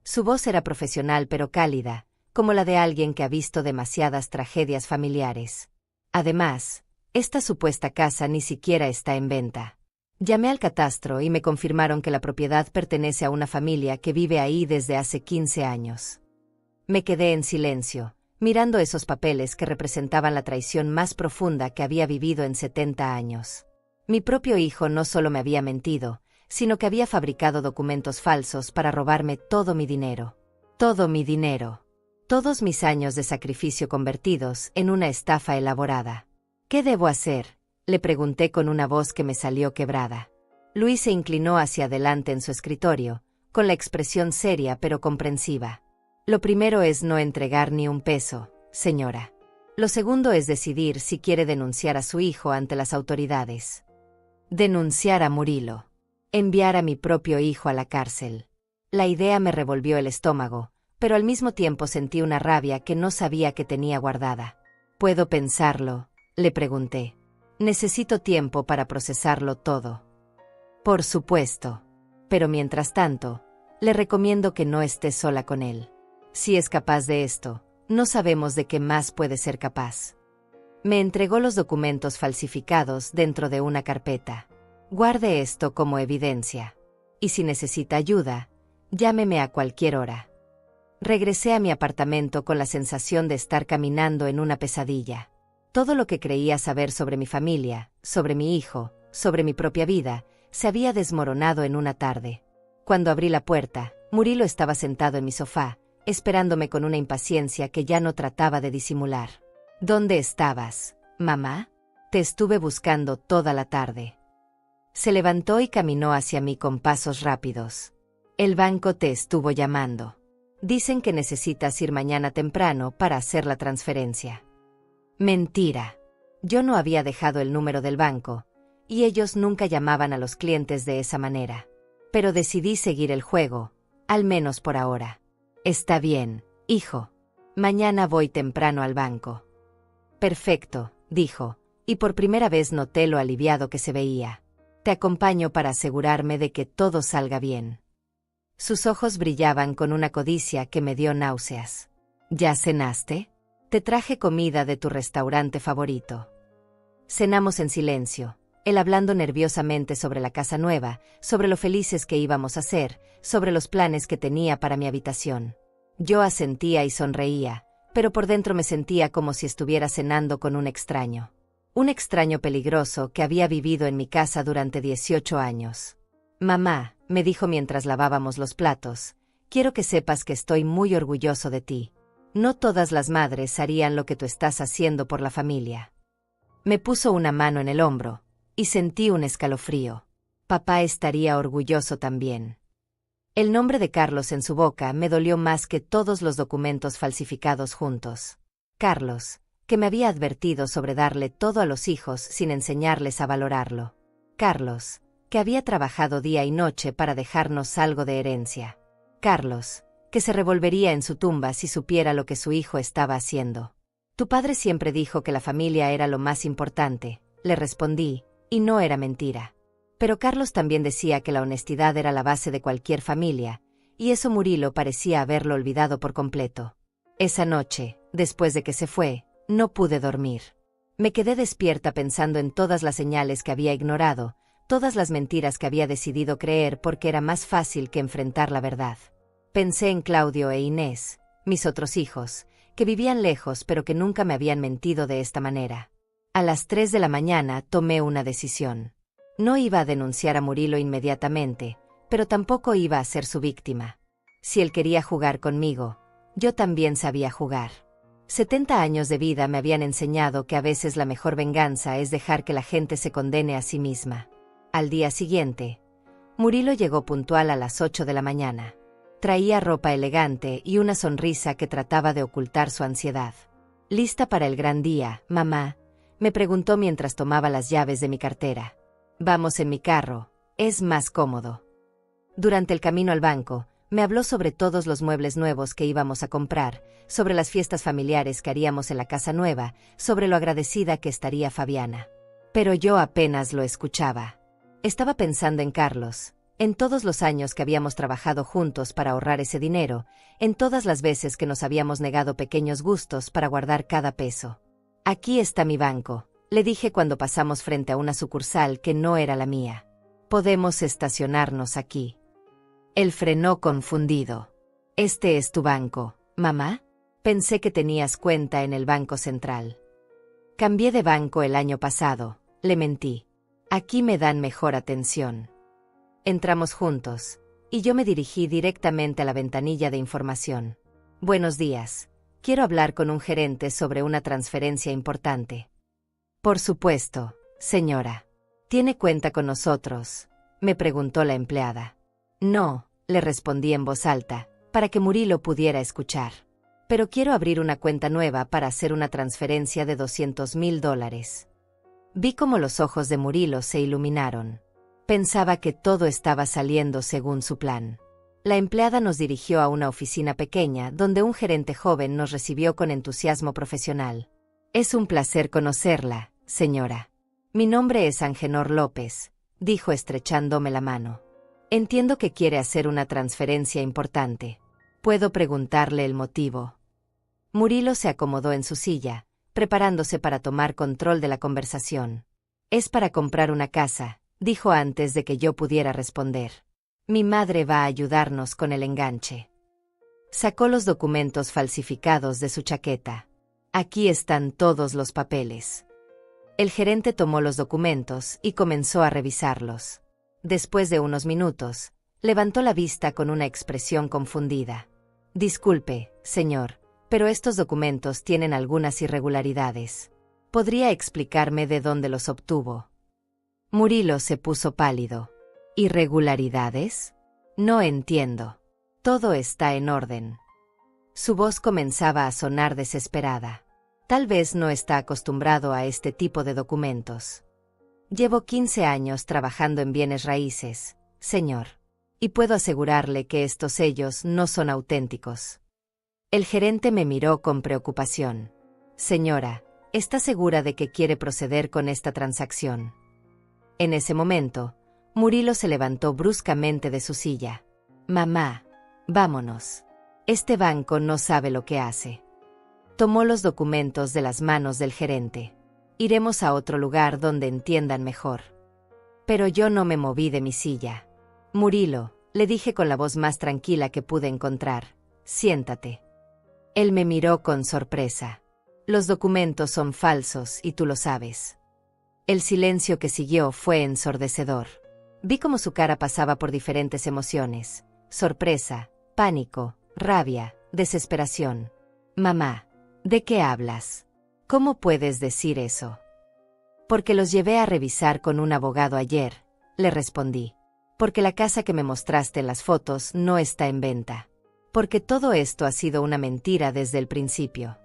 Su voz era profesional pero cálida, como la de alguien que ha visto demasiadas tragedias familiares. Además, esta supuesta casa ni siquiera está en venta. Llamé al catastro y me confirmaron que la propiedad pertenece a una familia que vive ahí desde hace 15 años. Me quedé en silencio, mirando esos papeles que representaban la traición más profunda que había vivido en 70 años. Mi propio hijo no solo me había mentido, sino que había fabricado documentos falsos para robarme todo mi dinero. Todo mi dinero. Todos mis años de sacrificio convertidos en una estafa elaborada. ¿Qué debo hacer?, le pregunté con una voz que me salió quebrada. Luis se inclinó hacia adelante en su escritorio, con la expresión seria pero comprensiva. Lo primero es no entregar ni un peso, señora. Lo segundo es decidir si quiere denunciar a su hijo ante las autoridades. Denunciar a Murilo. Enviar a mi propio hijo a la cárcel. La idea me revolvió el estómago, pero al mismo tiempo sentí una rabia que no sabía que tenía guardada. ¿Puedo pensarlo?, le pregunté. Necesito tiempo para procesarlo todo. Por supuesto. Pero mientras tanto, le recomiendo que no esté sola con él. Si es capaz de esto, no sabemos de qué más puede ser capaz. Me entregó los documentos falsificados dentro de una carpeta. Guarde esto como evidencia. Y si necesita ayuda, llámeme a cualquier hora. Regresé a mi apartamento con la sensación de estar caminando en una pesadilla. Todo lo que creía saber sobre mi familia, sobre mi hijo, sobre mi propia vida, se había desmoronado en una tarde. Cuando abrí la puerta, Murilo estaba sentado en mi sofá, esperándome con una impaciencia que ya no trataba de disimular. ¿Dónde estabas, mamá? Te estuve buscando toda la tarde. Se levantó y caminó hacia mí con pasos rápidos. El banco te estuvo llamando. Dicen que necesitas ir mañana temprano para hacer la transferencia. Mentira. Yo no había dejado el número del banco, y ellos nunca llamaban a los clientes de esa manera. Pero decidí seguir el juego, al menos por ahora. Está bien, hijo. Mañana voy temprano al banco. Perfecto, dijo, y por primera vez noté lo aliviado que se veía. Te acompaño para asegurarme de que todo salga bien. Sus ojos brillaban con una codicia que me dio náuseas. ¿Ya cenaste? Te traje comida de tu restaurante favorito. Cenamos en silencio, él hablando nerviosamente sobre la casa nueva, sobre lo felices que íbamos a ser, sobre los planes que tenía para mi habitación. Yo asentía y sonreía, pero por dentro me sentía como si estuviera cenando con un extraño. Un extraño peligroso que había vivido en mi casa durante 18 años. Mamá, me dijo mientras lavábamos los platos, quiero que sepas que estoy muy orgulloso de ti. No todas las madres harían lo que tú estás haciendo por la familia. Me puso una mano en el hombro, y sentí un escalofrío. Papá estaría orgulloso también. El nombre de Carlos en su boca me dolió más que todos los documentos falsificados juntos. Carlos, que me había advertido sobre darle todo a los hijos sin enseñarles a valorarlo. Carlos, que había trabajado día y noche para dejarnos algo de herencia. Carlos, que se revolvería en su tumba si supiera lo que su hijo estaba haciendo. Tu padre siempre dijo que la familia era lo más importante, le respondí, y no era mentira. Pero Carlos también decía que la honestidad era la base de cualquier familia, y eso Murilo parecía haberlo olvidado por completo. Esa noche, después de que se fue, no pude dormir. Me quedé despierta pensando en todas las señales que había ignorado, todas las mentiras que había decidido creer porque era más fácil que enfrentar la verdad. Pensé en Claudio e Inés, mis otros hijos, que vivían lejos pero que nunca me habían mentido de esta manera. A las 3 de la mañana tomé una decisión. No iba a denunciar a Murilo inmediatamente, pero tampoco iba a ser su víctima. Si él quería jugar conmigo, yo también sabía jugar. 70 años de vida me habían enseñado que a veces la mejor venganza es dejar que la gente se condene a sí misma. Al día siguiente, Murilo llegó puntual a las 8 de la mañana. Traía ropa elegante y una sonrisa que trataba de ocultar su ansiedad. ¿Lista para el gran día, mamá?, me preguntó mientras tomaba las llaves de mi cartera. Vamos en mi carro, es más cómodo. Durante el camino al banco, me habló sobre todos los muebles nuevos que íbamos a comprar, sobre las fiestas familiares que haríamos en la casa nueva, sobre lo agradecida que estaría Fabiana. Pero yo apenas lo escuchaba. Estaba pensando en Carlos, en todos los años que habíamos trabajado juntos para ahorrar ese dinero, en todas las veces que nos habíamos negado pequeños gustos para guardar cada peso. Aquí está mi banco, le dije cuando pasamos frente a una sucursal que no era la mía. Podemos estacionarnos aquí. Él frenó confundido. ¿Este es tu banco, mamá? Pensé que tenías cuenta en el Banco Central. Cambié de banco el año pasado, le mentí. Aquí me dan mejor atención. Entramos juntos, y yo me dirigí directamente a la ventanilla de información. Buenos días. Quiero hablar con un gerente sobre una transferencia importante. Por supuesto, señora. ¿Tiene cuenta con nosotros?, me preguntó la empleada. No, le respondí en voz alta, para que Murilo pudiera escuchar. Pero quiero abrir una cuenta nueva para hacer una transferencia de $200,000. Vi cómo los ojos de Murilo se iluminaron. Pensaba que todo estaba saliendo según su plan. La empleada nos dirigió a una oficina pequeña donde un gerente joven nos recibió con entusiasmo profesional. Es un placer conocerla, señora. Mi nombre es Angenor López, dijo estrechándome la mano. Entiendo que quiere hacer una transferencia importante. ¿Puedo preguntarle el motivo? Murilo se acomodó en su silla, preparándose para tomar control de la conversación. Es para comprar una casa, dijo antes de que yo pudiera responder. Mi madre va a ayudarnos con el enganche. Sacó los documentos falsificados de su chaqueta. Aquí están todos los papeles. El gerente tomó los documentos y comenzó a revisarlos. Después de unos minutos, levantó la vista con una expresión confundida. Disculpe, señor, pero estos documentos tienen algunas irregularidades. ¿Podría explicarme de dónde los obtuvo? Murilo se puso pálido. ¿Irregularidades? No entiendo. Todo está en orden. Su voz comenzaba a sonar desesperada. Tal vez no está acostumbrado a este tipo de documentos. Llevo 15 años trabajando en bienes raíces, señor. Y puedo asegurarle que estos sellos no son auténticos. El gerente me miró con preocupación. Señora, ¿está segura de que quiere proceder con esta transacción? En ese momento, Murilo se levantó bruscamente de su silla. Mamá, vámonos. Este banco no sabe lo que hace. Tomó los documentos de las manos del gerente. Iremos a otro lugar donde entiendan mejor. Pero yo no me moví de mi silla. Murilo, le dije con la voz más tranquila que pude encontrar, siéntate. Él me miró con sorpresa. Los documentos son falsos y tú lo sabes. El silencio que siguió fue ensordecedor. Vi cómo su cara pasaba por diferentes emociones: sorpresa, pánico, rabia, desesperación. Mamá, ¿de qué hablas? ¿Cómo puedes decir eso? Porque los llevé a revisar con un abogado ayer, le respondí. Porque la casa que me mostraste en las fotos no está en venta. Porque todo esto ha sido una mentira desde el principio.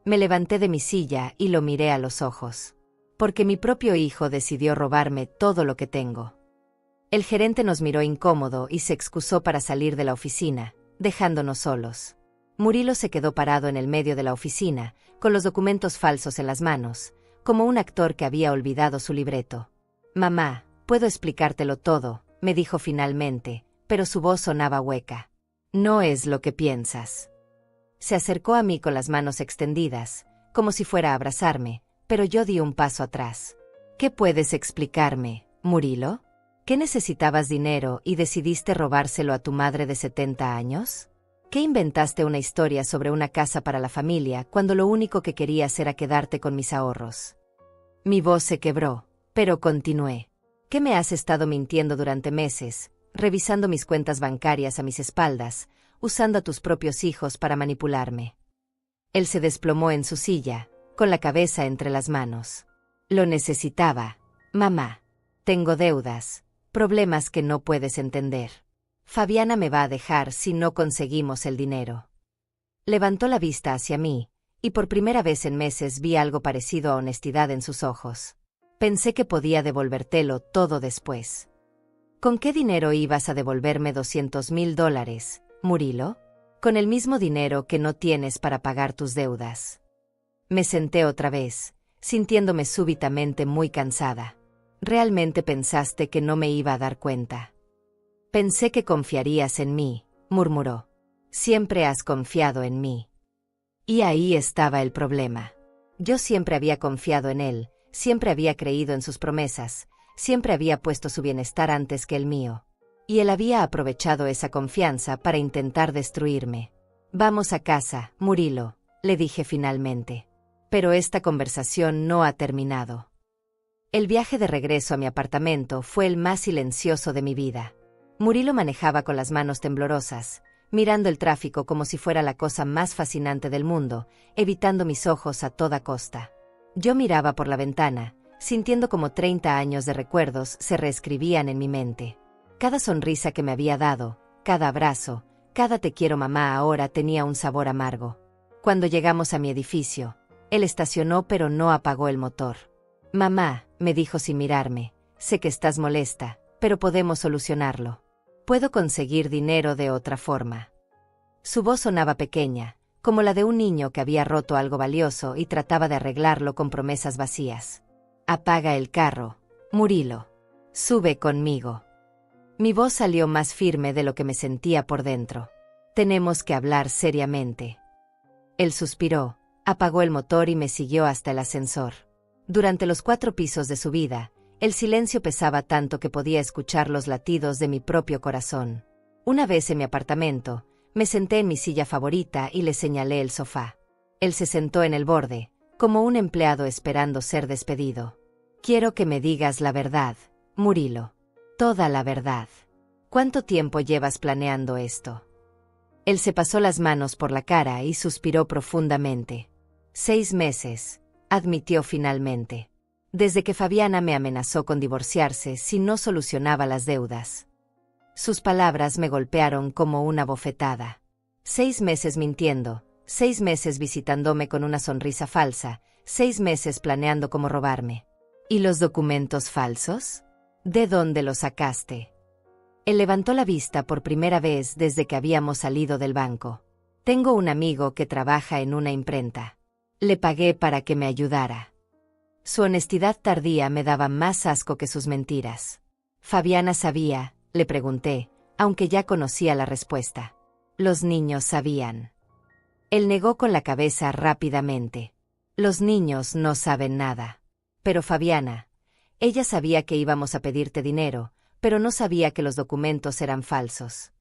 Me levanté de mi silla y lo miré a los ojos. Porque mi propio hijo decidió robarme todo lo que tengo. El gerente nos miró incómodo y se excusó para salir de la oficina, dejándonos solos. Murilo se quedó parado en el medio de la oficina, con los documentos falsos en las manos, como un actor que había olvidado su libreto. Mamá, puedo explicártelo todo, me dijo finalmente, pero su voz sonaba hueca. No es lo que piensas. Se acercó a mí con las manos extendidas, como si fuera a abrazarme, pero yo di un paso atrás. ¿Qué puedes explicarme, Murilo? ¿Qué necesitabas dinero y decidiste robárselo a tu madre de 70 años? ¿Qué inventaste una historia sobre una casa para la familia cuando lo único que querías era quedarte con mis ahorros? Mi voz se quebró, pero continué. ¿Qué me has estado mintiendo durante meses, revisando mis cuentas bancarias a mis espaldas, usando a tus propios hijos para manipularme? Él se desplomó en su silla, con la cabeza entre las manos. Lo necesitaba, mamá. Tengo deudas, problemas que no puedes entender. Fabiana me va a dejar si no conseguimos el dinero. Levantó la vista hacia mí, y por primera vez en meses vi algo parecido a honestidad en sus ojos. Pensé que podía devolvértelo todo después. ¿Con qué dinero ibas a devolverme $200,000, Murilo? Con el mismo dinero que no tienes para pagar tus deudas. Me senté otra vez, sintiéndome súbitamente muy cansada. ¿Realmente pensaste que no me iba a dar cuenta? Pensé que confiarías en mí, murmuró. Siempre has confiado en mí. Y ahí estaba el problema. Yo siempre había confiado en él, siempre había creído en sus promesas, siempre había puesto su bienestar antes que el mío. Y él había aprovechado esa confianza para intentar destruirme. Vamos a casa, Murilo, le dije finalmente. Pero esta conversación no ha terminado. El viaje de regreso a mi apartamento fue el más silencioso de mi vida. Murilo manejaba con las manos temblorosas, mirando el tráfico como si fuera la cosa más fascinante del mundo, evitando mis ojos a toda costa. Yo miraba por la ventana, sintiendo como 30 años de recuerdos se reescribían en mi mente. Cada sonrisa que me había dado, cada abrazo, cada te quiero mamá ahora tenía un sabor amargo. Cuando llegamos a mi edificio, él estacionó pero no apagó el motor. Mamá, me dijo sin mirarme, sé que estás molesta, pero podemos solucionarlo. Puedo conseguir dinero de otra forma. Su voz sonaba pequeña, como la de un niño que había roto algo valioso y trataba de arreglarlo con promesas vacías. Apaga el carro, Murilo. Sube conmigo. Mi voz salió más firme de lo que me sentía por dentro. Tenemos que hablar seriamente. Él suspiró, apagó el motor y me siguió hasta el ascensor. Durante los 4 pisos de subida, el silencio pesaba tanto que podía escuchar los latidos de mi propio corazón. Una vez en mi apartamento, me senté en mi silla favorita y le señalé el sofá. Él se sentó en el borde, como un empleado esperando ser despedido. Quiero que me digas la verdad, Murilo. Toda la verdad. ¿Cuánto tiempo llevas planeando esto? Él se pasó las manos por la cara y suspiró profundamente. 6 meses, admitió finalmente. desde que Fabiana me amenazó con divorciarse si no solucionaba las deudas. Sus palabras me golpearon como una bofetada. 6 meses mintiendo, 6 meses visitándome con una sonrisa falsa, 6 meses planeando cómo robarme. ¿Y los documentos falsos? ¿De dónde los sacaste? Él levantó la vista por primera vez desde que habíamos salido del banco. Tengo un amigo que trabaja en una imprenta. Le pagué para que me ayudara. Su honestidad tardía me daba más asco que sus mentiras. ¿Fabiana sabía?, le pregunté, aunque ya conocía la respuesta. Los niños sabían. Él negó con la cabeza rápidamente. Los niños no saben nada. Pero Fabiana, ella sabía que íbamos a pedirte dinero, pero no sabía que los documentos eran falsos.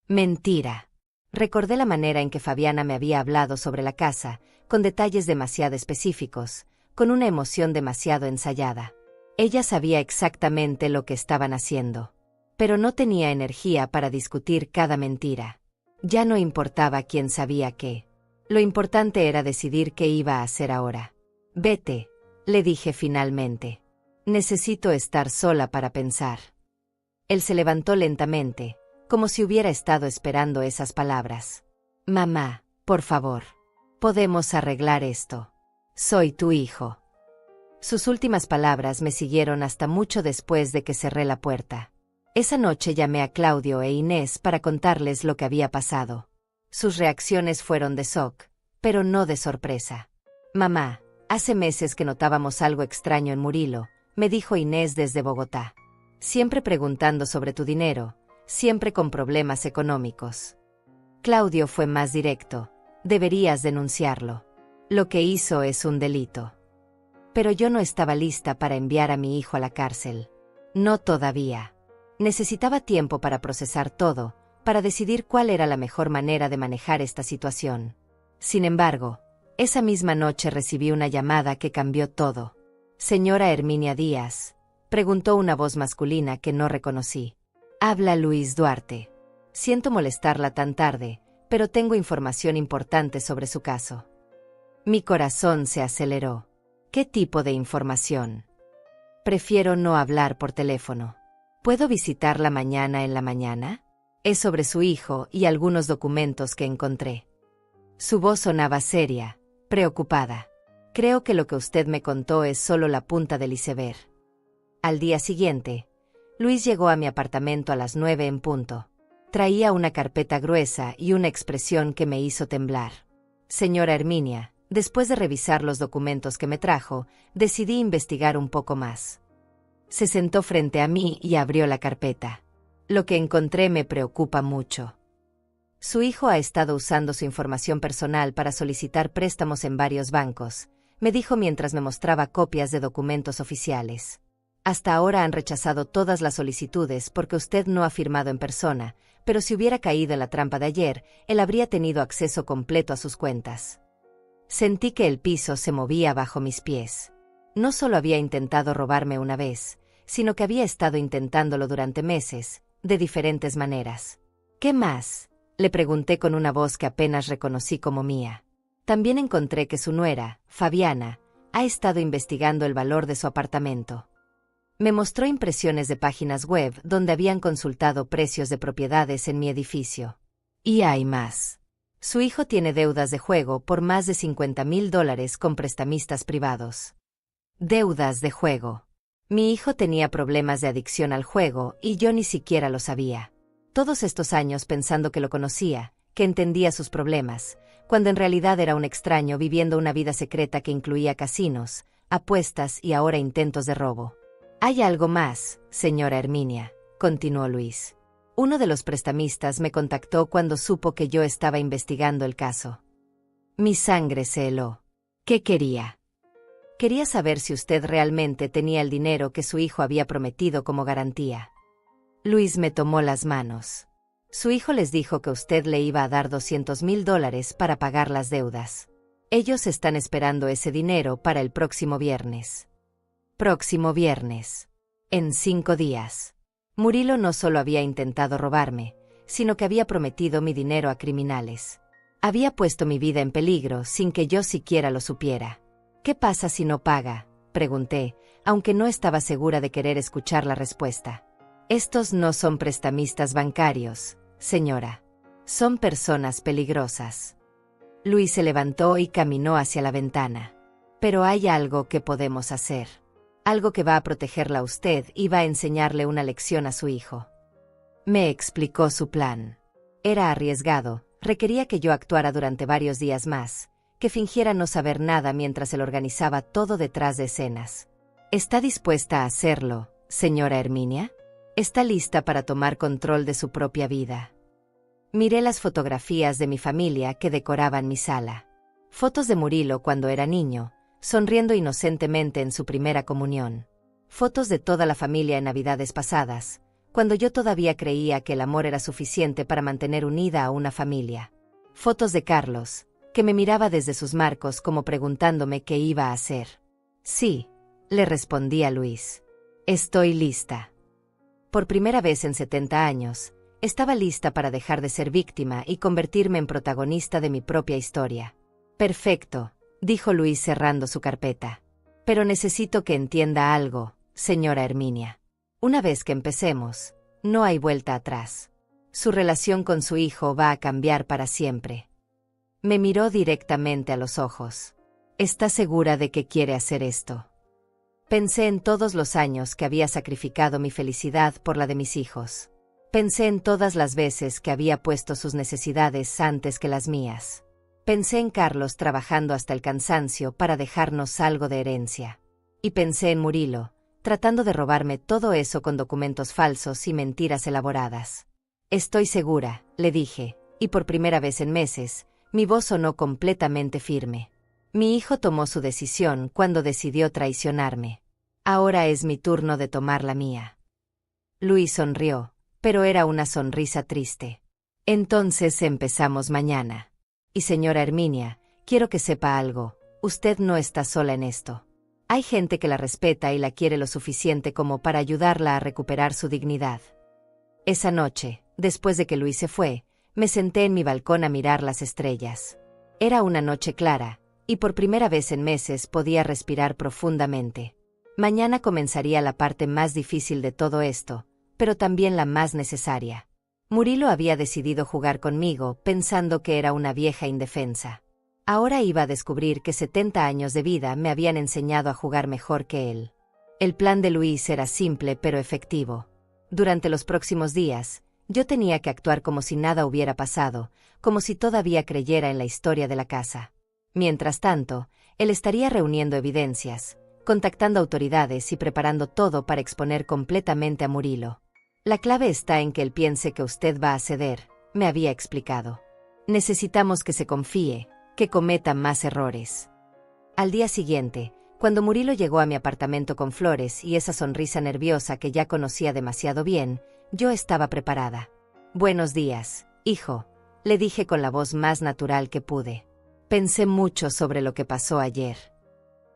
Mentira. Recordé la manera en que Fabiana me había hablado sobre la casa, con detalles demasiado específicos, con una emoción demasiado ensayada. Ella sabía exactamente lo que estaban haciendo. Pero no tenía energía para discutir cada mentira. Ya no importaba quién sabía qué. Lo importante era decidir qué iba a hacer ahora. Vete, le dije finalmente. Necesito estar sola para pensar. Él se levantó lentamente, como si hubiera estado esperando esas palabras. Mamá, por favor. Podemos arreglar esto. Soy tu hijo. Sus últimas palabras me siguieron hasta mucho después de que cerré la puerta. Esa noche llamé a Claudio e Inés para contarles lo que había pasado. Sus reacciones fueron de shock, pero no de sorpresa. Mamá, hace meses que notábamos algo extraño en Murilo, me dijo Inés desde Bogotá. Siempre preguntando sobre tu dinero, siempre con problemas económicos. Claudio fue más directo. Deberías denunciarlo. Lo que hizo es un delito. Pero yo no estaba lista para enviar a mi hijo a la cárcel. No todavía. Necesitaba tiempo para procesar todo, para decidir cuál era la mejor manera de manejar esta situación. Sin embargo, esa misma noche recibí una llamada que cambió todo. Señora Herminia Díaz, preguntó una voz masculina que no reconocí. Habla Luis Duarte. Siento molestarla tan tarde, pero tengo información importante sobre su caso. Mi corazón se aceleró. ¿Qué tipo de información? Prefiero no hablar por teléfono. ¿Puedo visitarla mañana en la mañana? Es sobre su hijo y algunos documentos que encontré. Su voz sonaba seria, preocupada. Creo que lo que usted me contó es solo la punta del iceberg. Al día siguiente, Luis llegó a mi apartamento a las 9 en punto. Traía una carpeta gruesa y una expresión que me hizo temblar. Señora Herminia, después de revisar los documentos que me trajo, decidí investigar un poco más. Se sentó frente a mí y abrió la carpeta. Lo que encontré me preocupa mucho. Su hijo ha estado usando su información personal para solicitar préstamos en varios bancos, me dijo mientras me mostraba copias de documentos oficiales. Hasta ahora han rechazado todas las solicitudes porque usted no ha firmado en persona, pero si hubiera caído en la trampa de ayer, él habría tenido acceso completo a sus cuentas. Sentí que el piso se movía bajo mis pies. No solo había intentado robarme una vez, sino que había estado intentándolo durante meses, de diferentes maneras. ¿Qué más?, le pregunté con una voz que apenas reconocí como mía. También encontré que su nuera, Fabiana, ha estado investigando el valor de su apartamento. Me mostró impresiones de páginas web donde habían consultado precios de propiedades en mi edificio. Y hay más. Su hijo tiene deudas de juego por más de $50,000 con prestamistas privados. Deudas de juego. Mi hijo tenía problemas de adicción al juego y yo ni siquiera lo sabía. Todos estos años pensando que lo conocía, que entendía sus problemas, cuando en realidad era un extraño viviendo una vida secreta que incluía casinos, apuestas y ahora intentos de robo. Hay algo más, señora Herminia, continuó Luis. Uno de los prestamistas me contactó cuando supo que yo estaba investigando el caso. Mi sangre se heló. ¿Qué quería? Quería saber si usted realmente tenía el dinero que su hijo había prometido como garantía. Luis me tomó las manos. Su hijo les dijo que usted le iba a dar $200,000 para pagar las deudas. Ellos están esperando ese dinero para el próximo viernes. Próximo viernes. En 5 días. Murilo no solo había intentado robarme, sino que había prometido mi dinero a criminales. Había puesto mi vida en peligro sin que yo siquiera lo supiera. ¿Qué pasa si no paga?, pregunté, aunque no estaba segura de querer escuchar la respuesta. Estos no son prestamistas bancarios, señora. Son personas peligrosas. Luis se levantó y caminó hacia la ventana. Pero hay algo que podemos hacer. Algo que va a protegerla a usted y va a enseñarle una lección a su hijo. Me explicó su plan. Era arriesgado, requería que yo actuara durante varios días más, que fingiera no saber nada mientras él organizaba todo detrás de escenas. ¿Está dispuesta a hacerlo, señora Herminia? ¿Está lista para tomar control de su propia vida? Miré las fotografías de mi familia que decoraban mi sala. Fotos de Murilo cuando era niño, sonriendo inocentemente en su primera comunión. Fotos de toda la familia en Navidades pasadas, cuando yo todavía creía que el amor era suficiente para mantener unida a una familia. Fotos de Carlos, que me miraba desde sus marcos como preguntándome qué iba a hacer. Sí, le respondí a Luis. Estoy lista. Por primera vez en 70 años, estaba lista para dejar de ser víctima y convertirme en protagonista de mi propia historia. Perfecto, dijo Luis cerrando su carpeta. Pero necesito que entienda algo, señora Herminia. Una vez que empecemos, no hay vuelta atrás. Su relación con su hijo va a cambiar para siempre. Me miró directamente a los ojos. ¿Está segura de que quiere hacer esto? Pensé en todos los años que había sacrificado mi felicidad por la de mis hijos. Pensé en todas las veces que había puesto sus necesidades antes que las mías. Pensé en Carlos trabajando hasta el cansancio para dejarnos algo de herencia. Y pensé en Murilo, tratando de robarme todo eso con documentos falsos y mentiras elaboradas. Estoy segura, le dije, y por primera vez en meses, mi voz sonó completamente firme. Mi hijo tomó su decisión cuando decidió traicionarme. Ahora es mi turno de tomar la mía. Luis sonrió, pero era una sonrisa triste. Entonces empezamos mañana. Y señora Herminia, quiero que sepa algo, usted no está sola en esto. Hay gente que la respeta y la quiere lo suficiente como para ayudarla a recuperar su dignidad. Esa noche, después de que Luis se fue, me senté en mi balcón a mirar las estrellas. Era una noche clara, y por primera vez en meses podía respirar profundamente. Mañana comenzaría la parte más difícil de todo esto, pero también la más necesaria. Murilo había decidido jugar conmigo pensando que era una vieja indefensa. Ahora iba a descubrir que 70 años de vida me habían enseñado a jugar mejor que él. El plan de Luis era simple pero efectivo. Durante los próximos días, yo tenía que actuar como si nada hubiera pasado, como si todavía creyera en la historia de la casa. Mientras tanto, él estaría reuniendo evidencias, contactando autoridades y preparando todo para exponer completamente a Murilo. La clave está en que él piense que usted va a ceder, me había explicado. Necesitamos que se confíe, que cometa más errores. Al día siguiente, cuando Murilo llegó a mi apartamento con flores y esa sonrisa nerviosa que ya conocía demasiado bien, yo estaba preparada. Buenos días, hijo, le dije con la voz más natural que pude. Pensé mucho sobre lo que pasó ayer.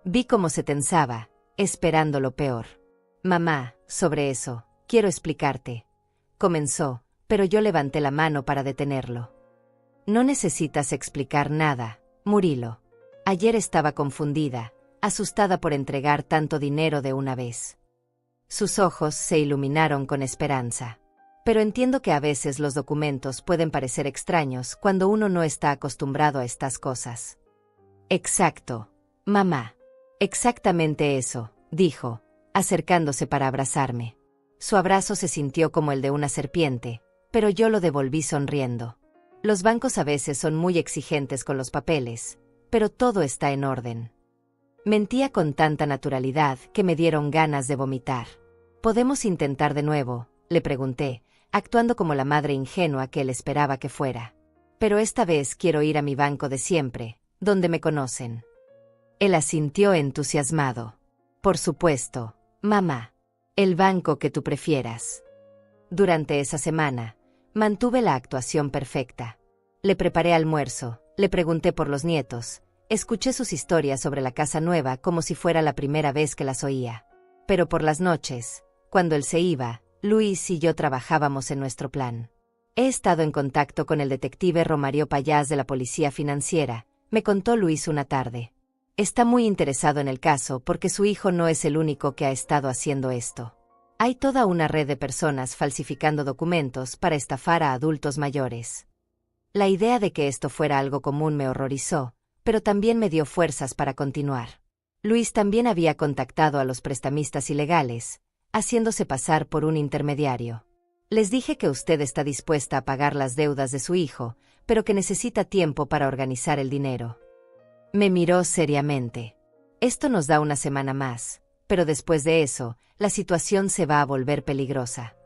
Vi cómo se tensaba, esperando lo peor. Mamá, sobre eso, quiero explicarte. Comenzó, pero yo levanté la mano para detenerlo. No necesitas explicar nada, Murilo. Ayer estaba confundida, asustada por entregar tanto dinero de una vez. Sus ojos se iluminaron con esperanza. Pero entiendo que a veces los documentos pueden parecer extraños cuando uno no está acostumbrado a estas cosas. Exacto, mamá. Exactamente eso, dijo, acercándose para abrazarme. Su abrazo se sintió como el de una serpiente, pero yo lo devolví sonriendo. Los bancos a veces son muy exigentes con los papeles, pero todo está en orden. Mentía con tanta naturalidad que me dieron ganas de vomitar. ¿Podemos intentar de nuevo?, le pregunté, actuando como la madre ingenua que él esperaba que fuera. Pero esta vez quiero ir a mi banco de siempre, donde me conocen. Él asintió entusiasmado. Por supuesto, mamá. El banco que tú prefieras. Durante esa semana, mantuve la actuación perfecta. Le preparé almuerzo, le pregunté por los nietos, escuché sus historias sobre la casa nueva como si fuera la primera vez que las oía. Pero por las noches, cuando él se iba, Luis y yo trabajábamos en nuestro plan. He estado en contacto con el detective Romario Payás de la Policía Financiera, me contó Luis una tarde. Está muy interesado en el caso porque su hijo no es el único que ha estado haciendo esto. Hay toda una red de personas falsificando documentos para estafar a adultos mayores. La idea de que esto fuera algo común me horrorizó, pero también me dio fuerzas para continuar. Luis también había contactado a los prestamistas ilegales, haciéndose pasar por un intermediario. Les dije que usted está dispuesta a pagar las deudas de su hijo, pero que necesita tiempo para organizar el dinero. Me miró seriamente. Esto nos da una semana más, pero después de eso, la situación se va a volver peligrosa.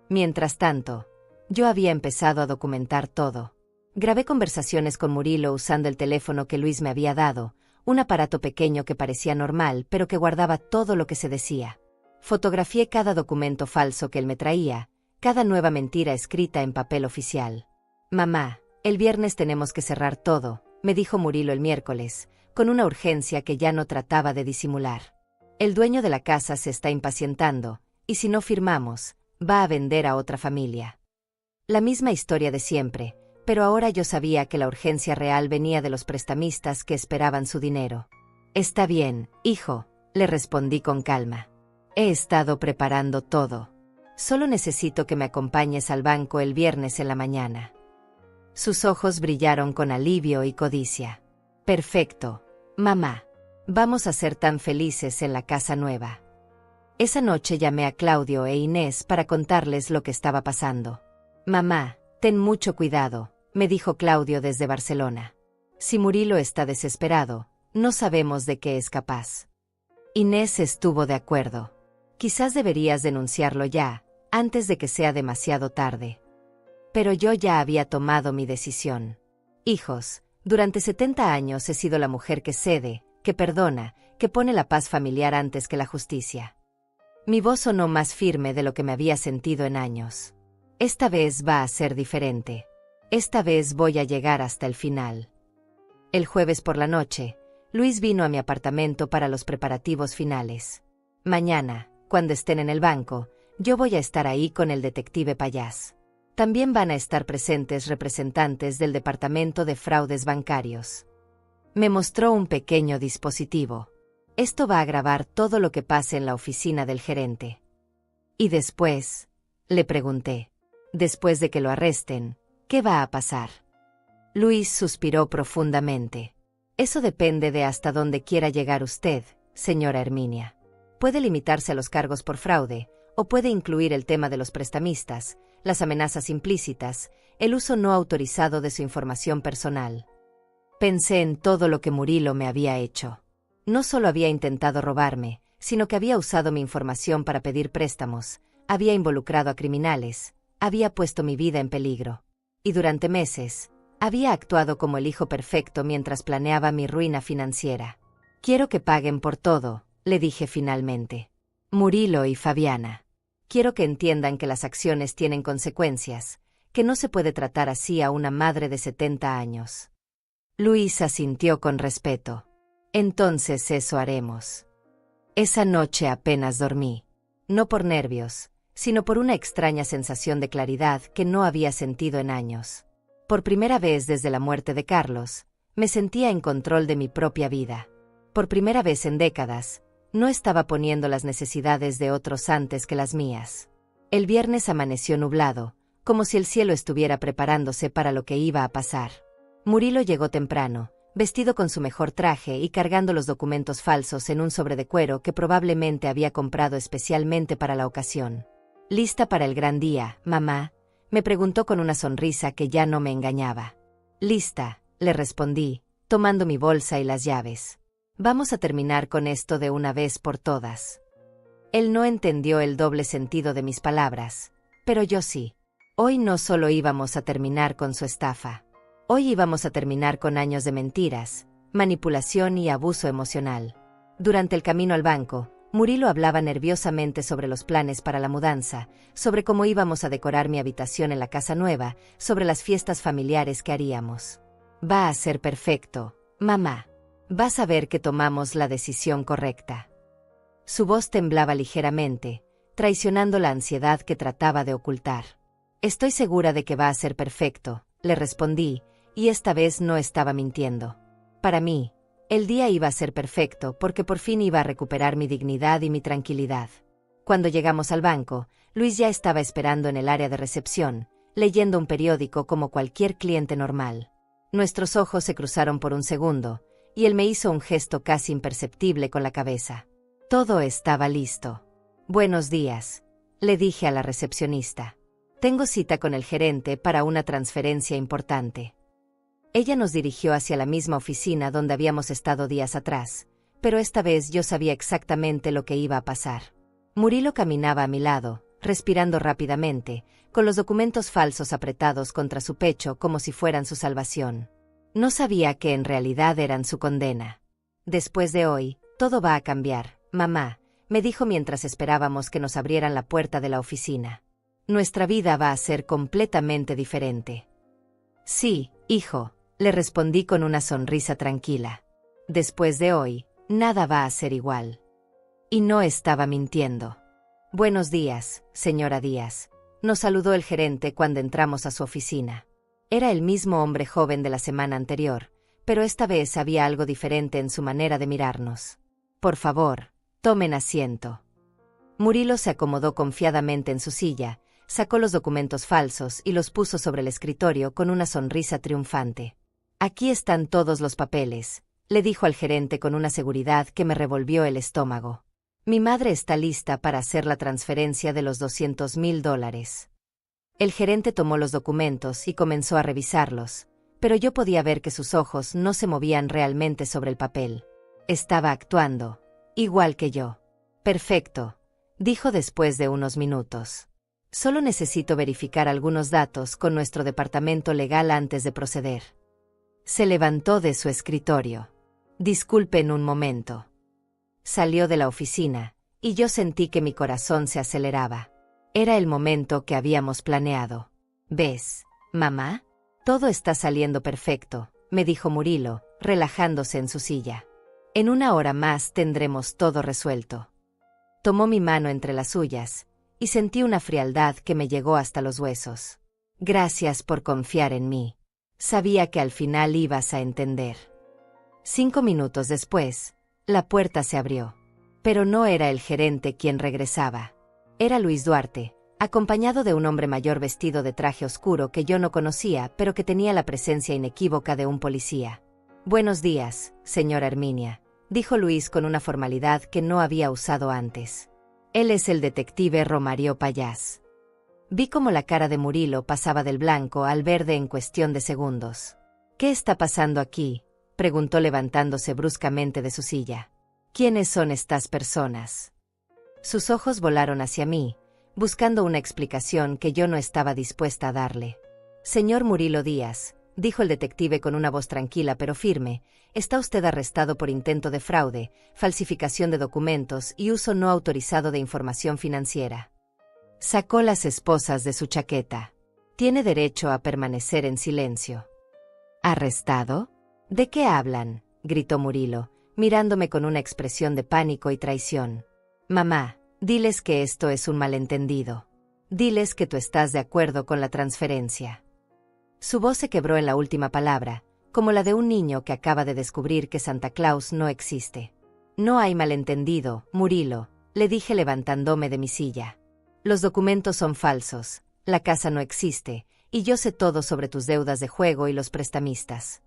Mientras tanto, yo había empezado a documentar todo. Grabé conversaciones con Murilo usando el teléfono que Luis me había dado, un aparato pequeño que parecía normal pero que guardaba todo lo que se decía. Fotografié cada documento falso que él me traía, cada nueva mentira escrita en papel oficial. Mamá, el viernes tenemos que cerrar todo, me dijo Murilo el miércoles, con una urgencia que ya no trataba de disimular. El dueño de la casa se está impacientando, y si no firmamos, va a vender a otra familia. La misma historia de siempre, pero ahora yo sabía que la urgencia real venía de los prestamistas que esperaban su dinero. Está bien, hijo, le respondí con calma. He estado preparando todo. Solo necesito que me acompañes al banco el viernes en la mañana. Sus ojos brillaron con alivio y codicia. Perfecto, mamá. Vamos a ser tan felices en la casa nueva. Esa noche llamé a Claudio e Inés para contarles lo que estaba pasando. Mamá, ten mucho cuidado, me dijo Claudio desde Barcelona. Si Murilo está desesperado, no sabemos de qué es capaz. Inés estuvo de acuerdo. Quizás deberías denunciarlo ya, antes de que sea demasiado tarde. Pero yo ya había tomado mi decisión. Hijos, durante 70 años he sido la mujer que cede, que perdona, que pone la paz familiar antes que la justicia. Mi voz sonó más firme de lo que me había sentido en años. Esta vez va a ser diferente. Esta vez voy a llegar hasta el final. El jueves por la noche, Luis vino a mi apartamento para los preparativos finales. Mañana, cuando estén en el banco, yo voy a estar ahí con el detective Payás. También van a estar presentes representantes del Departamento de Fraudes Bancarios. Me mostró un pequeño dispositivo. Esto va a grabar todo lo que pase en la oficina del gerente. ¿Y después? Le pregunté. Después de que lo arresten, ¿qué va a pasar? Luis suspiró profundamente. Eso depende de hasta dónde quiera llegar usted, señora Herminia. Puede limitarse a los cargos por fraude, o puede incluir el tema de los prestamistas, las amenazas implícitas, el uso no autorizado de su información personal. Pensé en todo lo que Murilo me había hecho. No solo había intentado robarme, sino que había usado mi información para pedir préstamos, había involucrado a criminales, había puesto mi vida en peligro. Y durante meses, había actuado como el hijo perfecto mientras planeaba mi ruina financiera. Quiero que paguen por todo, le dije finalmente. Murilo y Fabiana. Quiero que entiendan que las acciones tienen consecuencias, que no se puede tratar así a una madre de 70 años. Luis asintió con respeto. Entonces eso haremos. Esa noche apenas dormí. No por nervios, sino por una extraña sensación de claridad que no había sentido en años. Por primera vez desde la muerte de Carlos, me sentía en control de mi propia vida. Por primera vez en décadas, no estaba poniendo las necesidades de otros antes que las mías. El viernes amaneció nublado, como si el cielo estuviera preparándose para lo que iba a pasar. Murilo llegó temprano, vestido con su mejor traje y cargando los documentos falsos en un sobre de cuero que probablemente había comprado especialmente para la ocasión. ¿Lista para el gran día, mamá?, me preguntó con una sonrisa que ya no me engañaba. Lista, le respondí, tomando mi bolsa y las llaves. Vamos a terminar con esto de una vez por todas. Él no entendió el doble sentido de mis palabras, pero yo sí. Hoy no solo íbamos a terminar con su estafa. Hoy íbamos a terminar con años de mentiras, manipulación y abuso emocional. Durante el camino al banco, Murilo hablaba nerviosamente sobre los planes para la mudanza, sobre cómo íbamos a decorar mi habitación en la casa nueva, sobre las fiestas familiares que haríamos. Va a ser perfecto, mamá. Vas a ver que tomamos la decisión correcta. Su voz temblaba ligeramente, traicionando la ansiedad que trataba de ocultar. Estoy segura de que va a ser perfecto, le respondí, y esta vez no estaba mintiendo. Para mí, El día iba a ser perfecto porque por fin iba a recuperar mi dignidad y mi tranquilidad. Cuando llegamos al banco, Luis ya estaba esperando en el área de recepción, leyendo un periódico como cualquier cliente normal. Nuestros ojos se cruzaron por un segundo, y él me hizo un gesto casi imperceptible con la cabeza. Todo estaba listo. Buenos días, le dije a la recepcionista. Tengo cita con el gerente para una transferencia importante. Ella nos dirigió hacia la misma oficina donde habíamos estado días atrás, pero esta vez yo sabía exactamente lo que iba a pasar. Murilo caminaba a mi lado, respirando rápidamente, con los documentos falsos apretados contra su pecho como si fueran su salvación. No sabía que en realidad eran su condena. Después de hoy, todo va a cambiar, mamá, me dijo mientras esperábamos que nos abrieran la puerta de la oficina. Nuestra vida va a ser completamente diferente. Sí, hijo, le respondí con una sonrisa tranquila. Después de hoy, nada va a ser igual. Y no estaba mintiendo. Buenos días, señora Díaz, nos saludó el gerente cuando entramos a su oficina. Era el mismo hombre joven de la semana anterior, pero esta vez había algo diferente en su manera de mirarnos. Por favor, tomen asiento. Murilo se acomodó confiadamente en su silla, sacó los documentos falsos y los puso sobre el escritorio con una sonrisa triunfante. Aquí están todos los papeles, le dijo al gerente con una seguridad que me revolvió el estómago. Mi madre está lista para hacer la transferencia de los $200,000. El gerente tomó los documentos y comenzó a revisarlos, pero yo podía ver que sus ojos no se movían realmente sobre el papel. Estaba actuando, igual que yo. Perfecto, dijo después de unos minutos. Solo necesito verificar algunos datos con nuestro departamento legal antes de proceder. Se levantó de su escritorio. Disculpen un momento. Salió de la oficina, y yo sentí que mi corazón se aceleraba. Era el momento que habíamos planeado. ¿Ves, mamá? Todo está saliendo perfecto, me dijo Murilo, relajándose en su silla. En una hora más tendremos todo resuelto. Tomó mi mano entre las suyas, y sentí una frialdad que me llegó hasta los huesos. Gracias por confiar en mí. Sabía que al final ibas a entender. 5 minutos después, la puerta se abrió. Pero no era el gerente quien regresaba. Era Luis Duarte, acompañado de un hombre mayor vestido de traje oscuro que yo no conocía, pero que tenía la presencia inequívoca de un policía. Buenos días, señora Herminia, dijo Luis con una formalidad que no había usado antes. Él es el detective Romario Payás. Vi cómo la cara de Murilo pasaba del blanco al verde en cuestión de segundos. ¿Qué está pasando aquí?, preguntó levantándose bruscamente de su silla. ¿Quiénes son estas personas? Sus ojos volaron hacia mí, buscando una explicación que yo no estaba dispuesta a darle. Señor Murilo Díaz, dijo el detective con una voz tranquila pero firme, está usted arrestado por intento de fraude, falsificación de documentos y uso no autorizado de información financiera. Sacó las esposas de su chaqueta. Tiene derecho a permanecer en silencio. ¿Arrestado? ¿De qué hablan?, gritó Murilo, mirándome con una expresión de pánico y traición. Mamá, diles que esto es un malentendido. Diles que tú estás de acuerdo con la transferencia. Su voz se quebró en la última palabra, como la de un niño que acaba de descubrir que Santa Claus no existe. No hay malentendido, Murilo, le dije levantándome de mi silla. Los documentos son falsos, la casa no existe, y yo sé todo sobre tus deudas de juego y los prestamistas.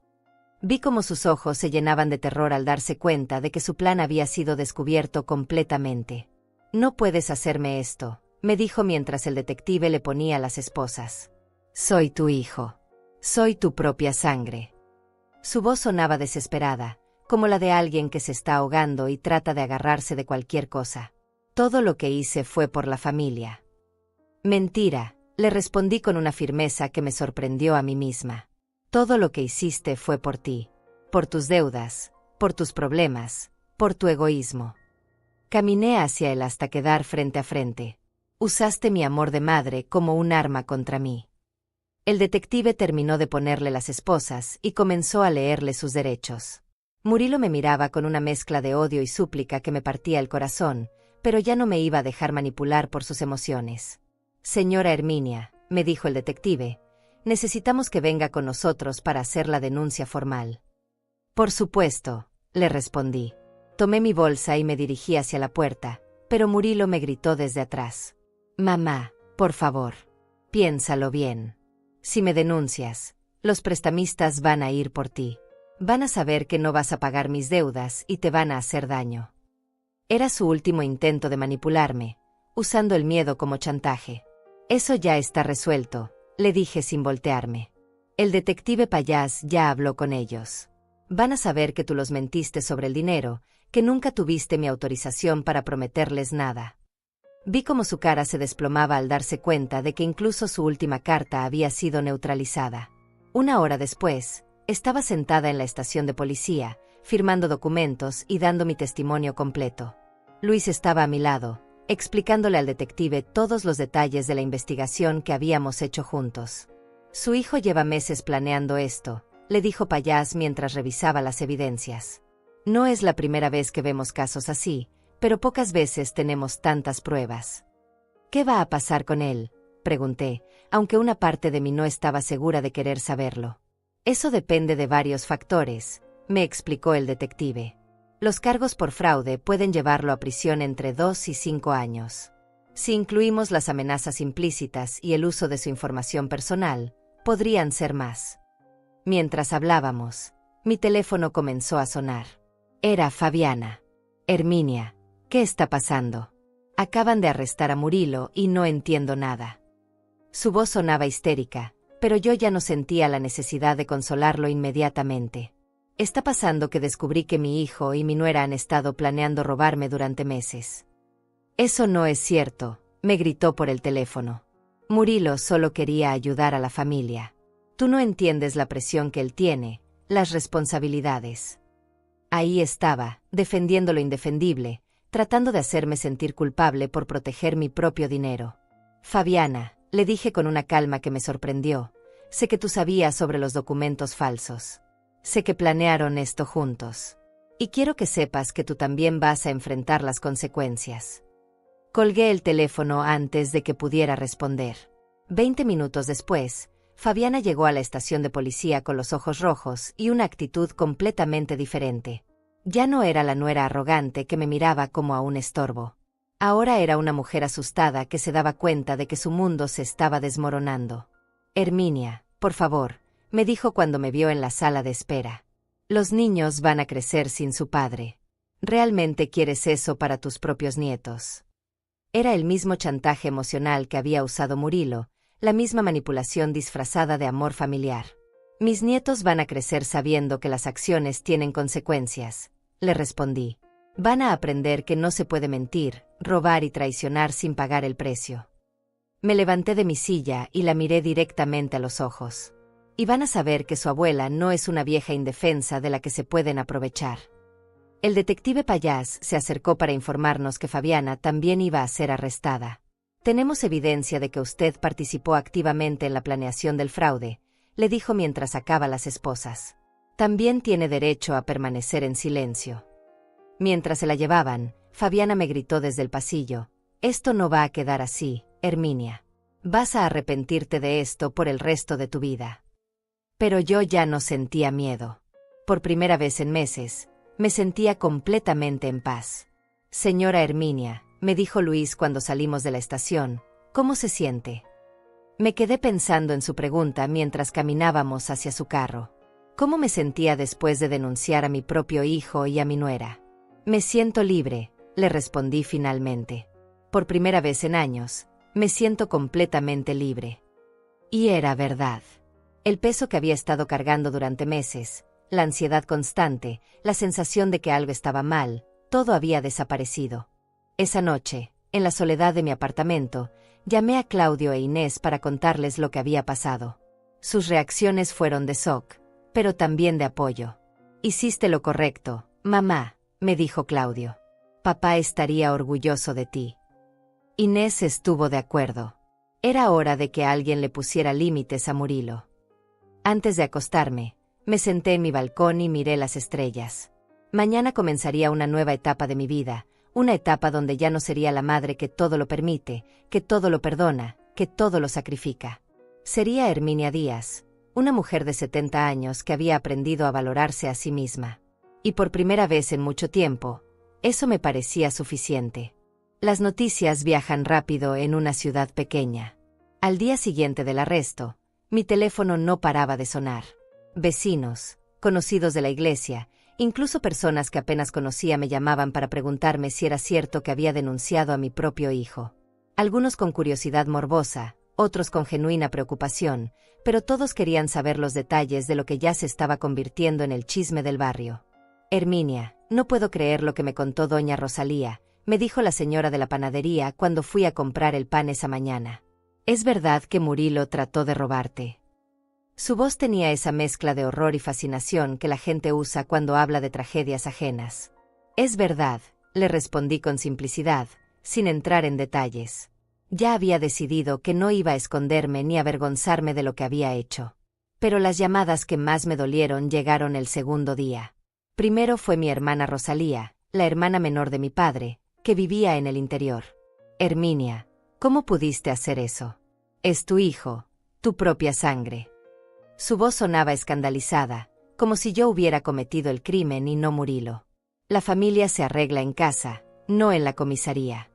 Vi cómo sus ojos se llenaban de terror al darse cuenta de que su plan había sido descubierto completamente. No puedes hacerme esto, me dijo mientras el detective le ponía las esposas. Soy tu hijo. Soy tu propia sangre. Su voz sonaba desesperada, como la de alguien que se está ahogando y trata de agarrarse de cualquier cosa. Todo lo que hice fue por la familia. Mentira, le respondí con una firmeza que me sorprendió a mí misma. Todo lo que hiciste fue por ti, por tus deudas, por tus problemas, por tu egoísmo. Caminé hacia él hasta quedar frente a frente. Usaste mi amor de madre como un arma contra mí. El detective terminó de ponerle las esposas y comenzó a leerle sus derechos. Murilo me miraba con una mezcla de odio y súplica que me partía el corazón, pero ya no me iba a dejar manipular por sus emociones. Señora Herminia, me dijo el detective, necesitamos que venga con nosotros para hacer la denuncia formal. Por supuesto, le respondí. Tomé mi bolsa y me dirigí hacia la puerta, pero Murilo me gritó desde atrás. Mamá, por favor, piénsalo bien. Si me denuncias, los prestamistas van a ir por ti. Van a saber que no vas a pagar mis deudas y te van a hacer daño. Era su último intento de manipularme, usando el miedo como chantaje. Eso ya está resuelto, le dije sin voltearme. El detective Payás ya habló con ellos. Van a saber que tú los mentiste sobre el dinero, que nunca tuviste mi autorización para prometerles nada. Vi cómo su cara se desplomaba al darse cuenta de que incluso su última carta había sido neutralizada. Una hora después, estaba sentada en la estación de policía, firmando documentos y dando mi testimonio completo. Luis estaba a mi lado, explicándole al detective todos los detalles de la investigación que habíamos hecho juntos. Su hijo lleva meses planeando esto, le dijo Payás mientras revisaba las evidencias. No es la primera vez que vemos casos así, pero pocas veces tenemos tantas pruebas. ¿Qué va a pasar con él?, pregunté, aunque una parte de mí no estaba segura de querer saberlo. Eso depende de varios factores, me explicó el detective. Los cargos por fraude pueden llevarlo a prisión entre 2 y 5 años. Si incluimos las amenazas implícitas y el uso de su información personal, podrían ser más. Mientras hablábamos, mi teléfono comenzó a sonar. Era Fabiana. Herminia, ¿qué está pasando? Acaban de arrestar a Murilo y no entiendo nada. Su voz sonaba histérica, pero yo ya no sentía la necesidad de consolarlo inmediatamente. Está pasando que descubrí que mi hijo y mi nuera han estado planeando robarme durante meses. Eso no es cierto, me gritó por el teléfono. Murilo solo quería ayudar a la familia. Tú no entiendes la presión que él tiene, las responsabilidades. Ahí estaba, defendiendo lo indefendible, tratando de hacerme sentir culpable por proteger mi propio dinero. Fabiana, le dije con una calma que me sorprendió, sé que tú sabías sobre los documentos falsos. Sé que planearon esto juntos. Y quiero que sepas que tú también vas a enfrentar las consecuencias. Colgué el teléfono antes de que pudiera responder. 20 minutos después, Fabiana llegó a la estación de policía con los ojos rojos y una actitud completamente diferente. Ya no era la nuera arrogante que me miraba como a un estorbo. Ahora era una mujer asustada que se daba cuenta de que su mundo se estaba desmoronando. Herminia, por favor, me dijo cuando me vio en la sala de espera. Los niños van a crecer sin su padre. ¿Realmente quieres eso para tus propios nietos? Era el mismo chantaje emocional que había usado Murilo, la misma manipulación disfrazada de amor familiar. Mis nietos van a crecer sabiendo que las acciones tienen consecuencias, le respondí. Van a aprender que no se puede mentir, robar y traicionar sin pagar el precio. Me levanté de mi silla y la miré directamente a los ojos. Y van a saber que su abuela no es una vieja indefensa de la que se pueden aprovechar. El detective Payás se acercó para informarnos que Fabiana también iba a ser arrestada. Tenemos evidencia de que usted participó activamente en la planeación del fraude, le dijo mientras sacaba las esposas. También tiene derecho a permanecer en silencio. Mientras se la llevaban, Fabiana me gritó desde el pasillo. Esto no va a quedar así, Herminia. Vas a arrepentirte de esto por el resto de tu vida. Pero yo ya no sentía miedo. Por primera vez en meses, me sentía completamente en paz. Señora Herminia, me dijo Luis cuando salimos de la estación, ¿cómo se siente? Me quedé pensando en su pregunta mientras caminábamos hacia su carro. ¿Cómo me sentía después de denunciar a mi propio hijo y a mi nuera? Me siento libre, le respondí finalmente. Por primera vez en años, me siento completamente libre. Y era verdad. El peso que había estado cargando durante meses, la ansiedad constante, la sensación de que algo estaba mal, todo había desaparecido. Esa noche, en la soledad de mi apartamento, llamé a Claudio e Inés para contarles lo que había pasado. Sus reacciones fueron de shock, pero también de apoyo. Hiciste lo correcto, mamá, me dijo Claudio. Papá estaría orgulloso de ti. Inés estuvo de acuerdo. Era hora de que alguien le pusiera límites a Murilo. Antes de acostarme, me senté en mi balcón y miré las estrellas. Mañana comenzaría una nueva etapa de mi vida, una etapa donde ya no sería la madre que todo lo permite, que todo lo perdona, que todo lo sacrifica. Sería Herminia Díaz, una mujer de 70 años que había aprendido a valorarse a sí misma. Y por primera vez en mucho tiempo, eso me parecía suficiente. Las noticias viajan rápido en una ciudad pequeña. Al día siguiente del arresto, mi teléfono no paraba de sonar. Vecinos, conocidos de la iglesia, incluso personas que apenas conocía me llamaban para preguntarme si era cierto que había denunciado a mi propio hijo. Algunos con curiosidad morbosa, otros con genuina preocupación, pero todos querían saber los detalles de lo que ya se estaba convirtiendo en el chisme del barrio. Herminia, no puedo creer lo que me contó doña Rosalía, me dijo la señora de la panadería cuando fui a comprar el pan esa mañana. ¿Es verdad que Murilo trató de robarte? Su voz tenía esa mezcla de horror y fascinación que la gente usa cuando habla de tragedias ajenas. Es verdad, le respondí con simplicidad, sin entrar en detalles. Ya había decidido que no iba a esconderme ni avergonzarme de lo que había hecho. Pero las llamadas que más me dolieron llegaron el segundo día. Primero fue mi hermana Rosalía, la hermana menor de mi padre, que vivía en el interior. Herminia, ¿cómo pudiste hacer eso? Es tu hijo, tu propia sangre. Su voz sonaba escandalizada, como si yo hubiera cometido el crimen y no Murilo. La familia se arregla en casa, no en la comisaría.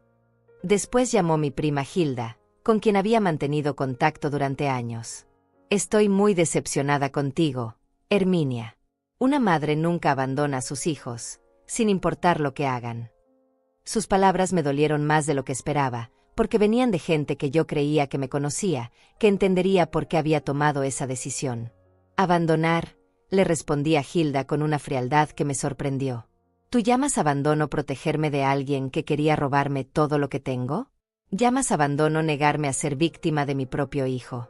Después llamó mi prima Hilda, con quien había mantenido contacto durante años. Estoy muy decepcionada contigo, Herminia. Una madre nunca abandona a sus hijos, sin importar lo que hagan. Sus palabras me dolieron más de lo que esperaba, porque venían de gente que yo creía que me conocía, que entendería por qué había tomado esa decisión. Abandonar, le respondí a Hilda con una frialdad que me sorprendió. ¿Tú llamas abandono protegerme de alguien que quería robarme todo lo que tengo? ¿Llamas abandono negarme a ser víctima de mi propio hijo?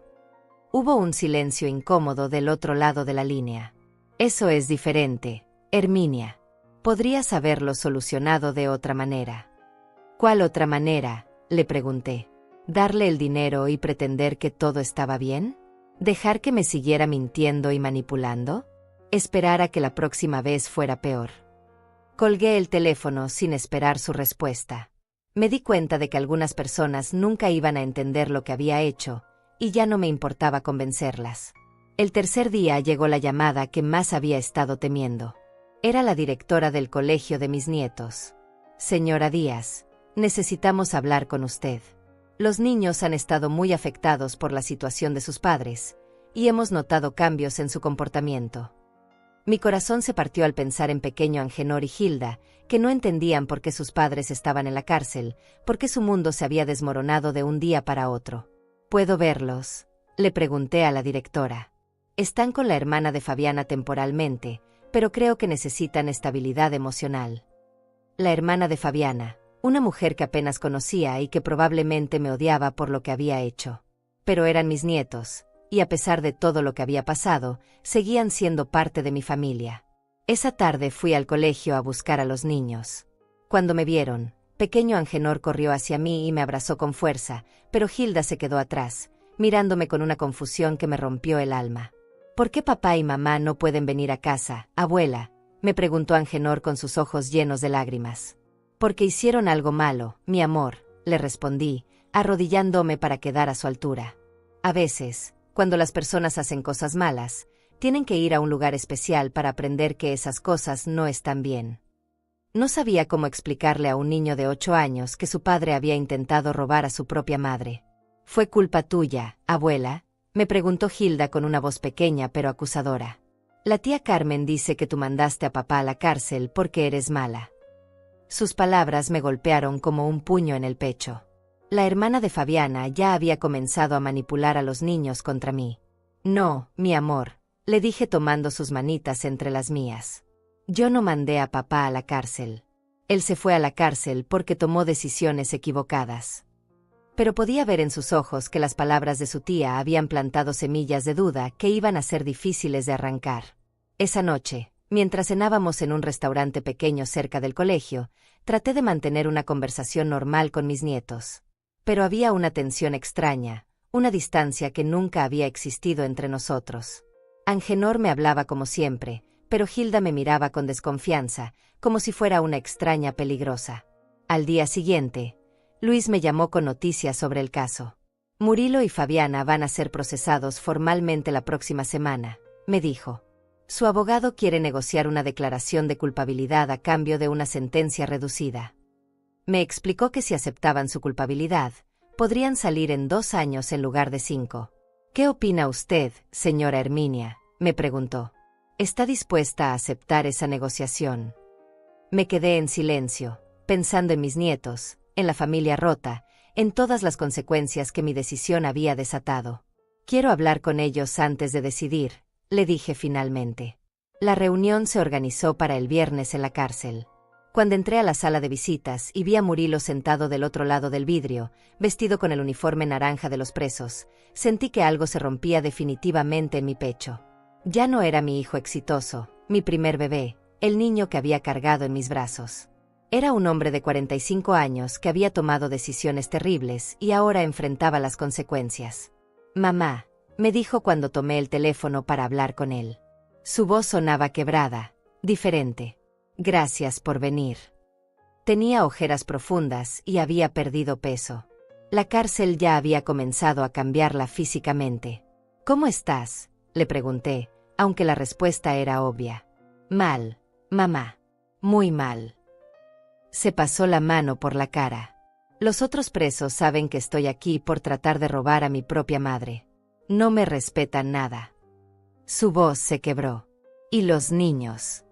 Hubo un silencio incómodo del otro lado de la línea. Eso es diferente, Herminia. Podrías haberlo solucionado de otra manera. ¿Cuál otra manera?, le pregunté. ¿Darle el dinero y pretender que todo estaba bien? ¿Dejar que me siguiera mintiendo y manipulando? ¿Esperar a que la próxima vez fuera peor? Colgué el teléfono sin esperar su respuesta. Me di cuenta de que algunas personas nunca iban a entender lo que había hecho, y ya no me importaba convencerlas. El tercer día llegó la llamada que más había estado temiendo. Era la directora del colegio de mis nietos. Señora Díaz, necesitamos hablar con usted. Los niños han estado muy afectados por la situación de sus padres, y hemos notado cambios en su comportamiento. Mi corazón se partió al pensar en pequeño Angenor y Hilda, que no entendían por qué sus padres estaban en la cárcel, por qué su mundo se había desmoronado de un día para otro. ¿Puedo verlos?, le pregunté a la directora. Están con la hermana de Fabiana temporalmente, pero creo que necesitan estabilidad emocional. La hermana de Fabiana, una mujer que apenas conocía y que probablemente me odiaba por lo que había hecho. Pero eran mis nietos, y a pesar de todo lo que había pasado, seguían siendo parte de mi familia. Esa tarde fui al colegio a buscar a los niños. Cuando me vieron, pequeño Angenor corrió hacia mí y me abrazó con fuerza, pero Hilda se quedó atrás, mirándome con una confusión que me rompió el alma. ¿Por qué papá y mamá no pueden venir a casa, abuela?, me preguntó Angenor con sus ojos llenos de lágrimas. Porque hicieron algo malo, mi amor, le respondí, arrodillándome para quedar a su altura. A veces, cuando las personas hacen cosas malas, tienen que ir a un lugar especial para aprender que esas cosas no están bien. No sabía cómo explicarle a un niño de 8 años que su padre había intentado robar a su propia madre. ¿Fue culpa tuya, abuela?, me preguntó Hilda con una voz pequeña pero acusadora. La tía Carmen dice que tú mandaste a papá a la cárcel porque eres mala. Sus palabras me golpearon como un puño en el pecho. La hermana de Fabiana ya había comenzado a manipular a los niños contra mí. No, mi amor, le dije tomando sus manitas entre las mías. Yo no mandé a papá a la cárcel. Él se fue a la cárcel porque tomó decisiones equivocadas. Pero podía ver en sus ojos que las palabras de su tía habían plantado semillas de duda que iban a ser difíciles de arrancar. Esa noche, mientras cenábamos en un restaurante pequeño cerca del colegio, traté de mantener una conversación normal con mis nietos. Pero había una tensión extraña, una distancia que nunca había existido entre nosotros. Angenor me hablaba como siempre, pero Hilda me miraba con desconfianza, como si fuera una extraña peligrosa. Al día siguiente, Luis me llamó con noticias sobre el caso. Murilo y Fabiana van a ser procesados formalmente la próxima semana, me dijo. Su abogado quiere negociar una declaración de culpabilidad a cambio de una sentencia reducida. Me explicó que si aceptaban su culpabilidad, podrían salir en 2 años en lugar de 5. ¿Qué opina usted, señora Herminia?, me preguntó. ¿Está dispuesta a aceptar esa negociación? Me quedé en silencio, pensando en mis nietos, en la familia rota, en todas las consecuencias que mi decisión había desatado. Quiero hablar con ellos antes de decidir, le dije finalmente. La reunión se organizó para el viernes en la cárcel. Cuando entré a la sala de visitas y vi a Murilo sentado del otro lado del vidrio, vestido con el uniforme naranja de los presos, sentí que algo se rompía definitivamente en mi pecho. Ya no era mi hijo exitoso, mi primer bebé, el niño que había cargado en mis brazos. Era un hombre de 45 años que había tomado decisiones terribles y ahora enfrentaba las consecuencias. «Mamá», me dijo cuando tomé el teléfono para hablar con él. Su voz sonaba quebrada, diferente. «Gracias por venir». Tenía ojeras profundas y había perdido peso. La cárcel ya había comenzado a cambiarla físicamente. «¿Cómo estás?», le pregunté, aunque la respuesta era obvia. «Mal, mamá. Muy mal». Se pasó la mano por la cara. «Los otros presos saben que estoy aquí por tratar de robar a mi propia madre. No me respetan nada». Su voz se quebró. «¿Y los niños?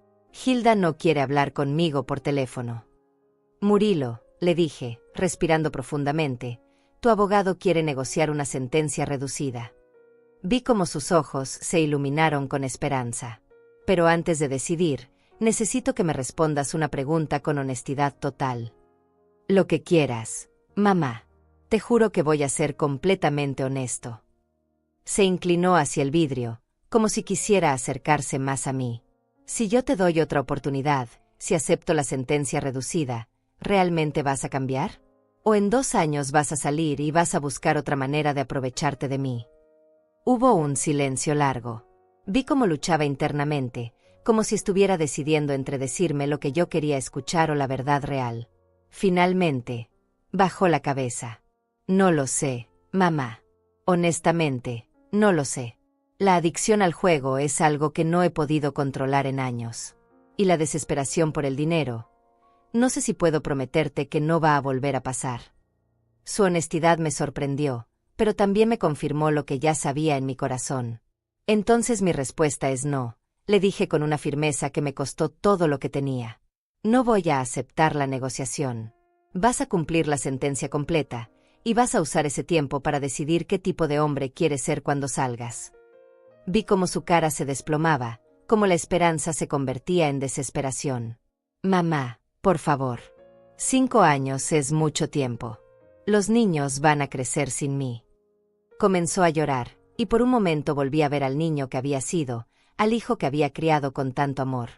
Hilda no quiere hablar conmigo por teléfono». «Murilo», le dije, respirando profundamente, «tu abogado quiere negociar una sentencia reducida». Vi cómo sus ojos se iluminaron con esperanza. «Pero antes de decidir, necesito que me respondas una pregunta con honestidad total». «Lo que quieras, mamá. Te juro que voy a ser completamente honesto». Se inclinó hacia el vidrio, como si quisiera acercarse más a mí. «Si yo te doy otra oportunidad, si acepto la sentencia reducida, ¿realmente vas a cambiar? ¿O en 2 años vas a salir y vas a buscar otra manera de aprovecharte de mí?» Hubo un silencio largo. Vi cómo luchaba internamente, como si estuviera decidiendo entre decirme lo que yo quería escuchar o la verdad real. Finalmente, bajó la cabeza. «No lo sé, mamá. Honestamente, no lo sé. La adicción al juego es algo que no he podido controlar en años. Y la desesperación por el dinero. No sé si puedo prometerte que no va a volver a pasar». Su honestidad me sorprendió, pero también me confirmó lo que ya sabía en mi corazón. «Entonces mi respuesta es no», le dije con una firmeza que me costó todo lo que tenía. «No voy a aceptar la negociación. Vas a cumplir la sentencia completa, y vas a usar ese tiempo para decidir qué tipo de hombre quieres ser cuando salgas». Vi cómo su cara se desplomaba, cómo la esperanza se convertía en desesperación. «Mamá, por favor. 5 años es mucho tiempo. Los niños van a crecer sin mí». Comenzó a llorar, y por un momento volví a ver al niño que había sido, al hijo que había criado con tanto amor.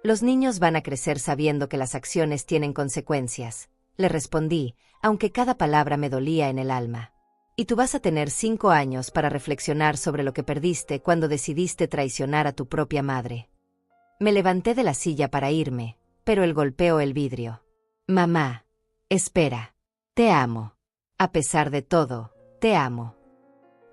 «Los niños van a crecer sabiendo que las acciones tienen consecuencias», le respondí, aunque cada palabra me dolía en el alma. «Y tú vas a tener 5 años para reflexionar sobre lo que perdiste cuando decidiste traicionar a tu propia madre». Me levanté de la silla para irme, pero él golpeó el vidrio. «Mamá, espera. Te amo. A pesar de todo, te amo».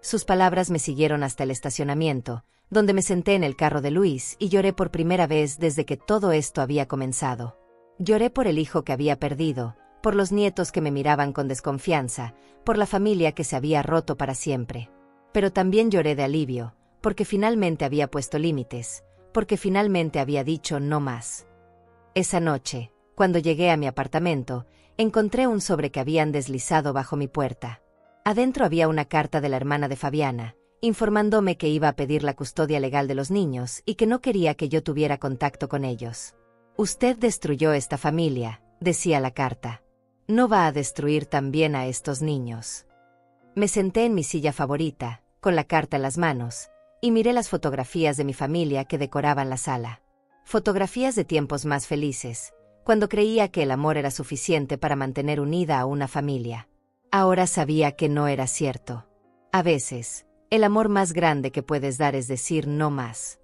Sus palabras me siguieron hasta el estacionamiento, donde me senté en el carro de Luis y lloré por primera vez desde que todo esto había comenzado. Lloré por el hijo que había perdido, por los nietos que me miraban con desconfianza, por la familia que se había roto para siempre. Pero también lloré de alivio, porque finalmente había puesto límites, porque finalmente había dicho no más. Esa noche, cuando llegué a mi apartamento, encontré un sobre que habían deslizado bajo mi puerta. Adentro había una carta de la hermana de Fabiana, informándome que iba a pedir la custodia legal de los niños y que no quería que yo tuviera contacto con ellos. «Usted destruyó esta familia», decía la carta. «¿No va a destruir también a estos niños?». Me senté en mi silla favorita, con la carta en las manos, y miré las fotografías de mi familia que decoraban la sala. Fotografías de tiempos más felices, cuando creía que el amor era suficiente para mantener unida a una familia. Ahora sabía que no era cierto. A veces, el amor más grande que puedes dar es decir no más.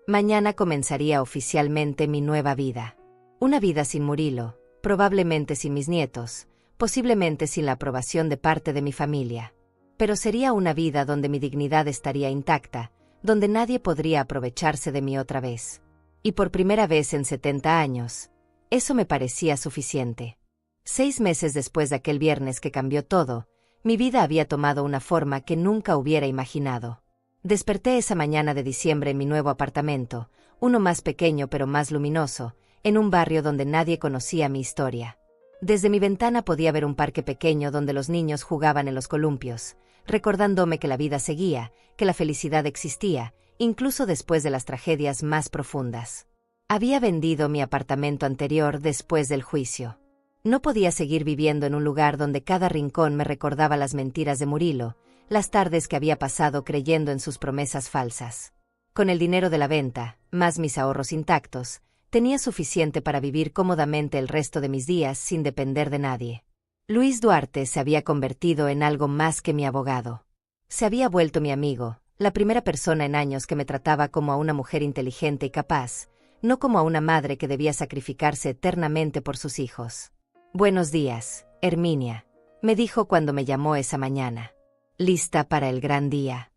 Mañana comenzaría oficialmente mi nueva vida. Una vida sin Murilo, probablemente sin mis nietos, posiblemente sin la aprobación de parte de mi familia. Pero sería una vida donde mi dignidad estaría intacta, donde nadie podría aprovecharse de mí otra vez. Y por primera vez en 70 años, eso me parecía suficiente. 6 meses después de aquel viernes que cambió todo, mi vida había tomado una forma que nunca hubiera imaginado. Desperté esa mañana de diciembre en mi nuevo apartamento, uno más pequeño pero más luminoso, en un barrio donde nadie conocía mi historia. Desde mi ventana podía ver un parque pequeño donde los niños jugaban en los columpios, recordándome que la vida seguía, que la felicidad existía, incluso después de las tragedias más profundas. Había vendido mi apartamento anterior después del juicio. No podía seguir viviendo en un lugar donde cada rincón me recordaba las mentiras de Murilo, las tardes que había pasado creyendo en sus promesas falsas. Con el dinero de la venta, más mis ahorros intactos, tenía suficiente para vivir cómodamente el resto de mis días sin depender de nadie. Luis Duarte se había convertido en algo más que mi abogado. Se había vuelto mi amigo, la primera persona en años que me trataba como a una mujer inteligente y capaz, no como a una madre que debía sacrificarse eternamente por sus hijos. «Buenos días, Herminia», me dijo cuando me llamó esa mañana. «¿Lista para el gran día?».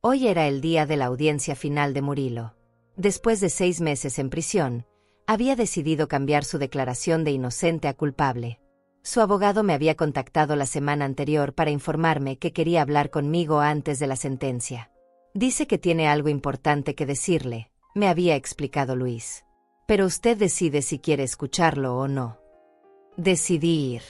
Hoy era el día de la audiencia final de Murilo. Después de 6 meses en prisión, había decidido cambiar su declaración de inocente a culpable. Su abogado me había contactado la semana anterior para informarme que quería hablar conmigo antes de la sentencia. «Dice que tiene algo importante que decirle», me había explicado Luis. «Pero usted decide si quiere escucharlo o no». Decidí ir.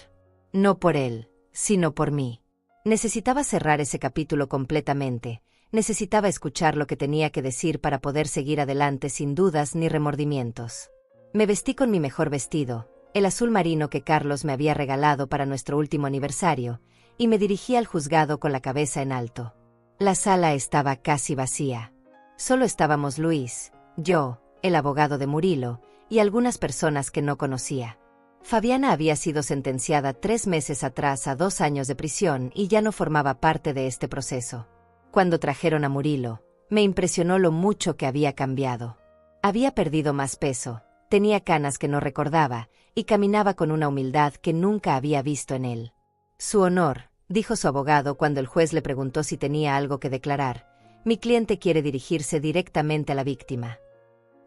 No por él, sino por mí. Necesitaba cerrar ese capítulo completamente. Necesitaba escuchar lo que tenía que decir para poder seguir adelante sin dudas ni remordimientos. Me vestí con mi mejor vestido, el azul marino que Carlos me había regalado para nuestro último aniversario, y me dirigí al juzgado con la cabeza en alto. La sala estaba casi vacía. Solo estábamos Luis, yo, el abogado de Murilo, y algunas personas que no conocía. Fabiana había sido sentenciada 3 meses atrás a 2 años de prisión y ya no formaba parte de este proceso. Cuando trajeron a Murilo, me impresionó lo mucho que había cambiado. Había perdido más peso, tenía canas que no recordaba, y caminaba con una humildad que nunca había visto en él. «Su honor», dijo su abogado cuando el juez le preguntó si tenía algo que declarar, «mi cliente quiere dirigirse directamente a la víctima».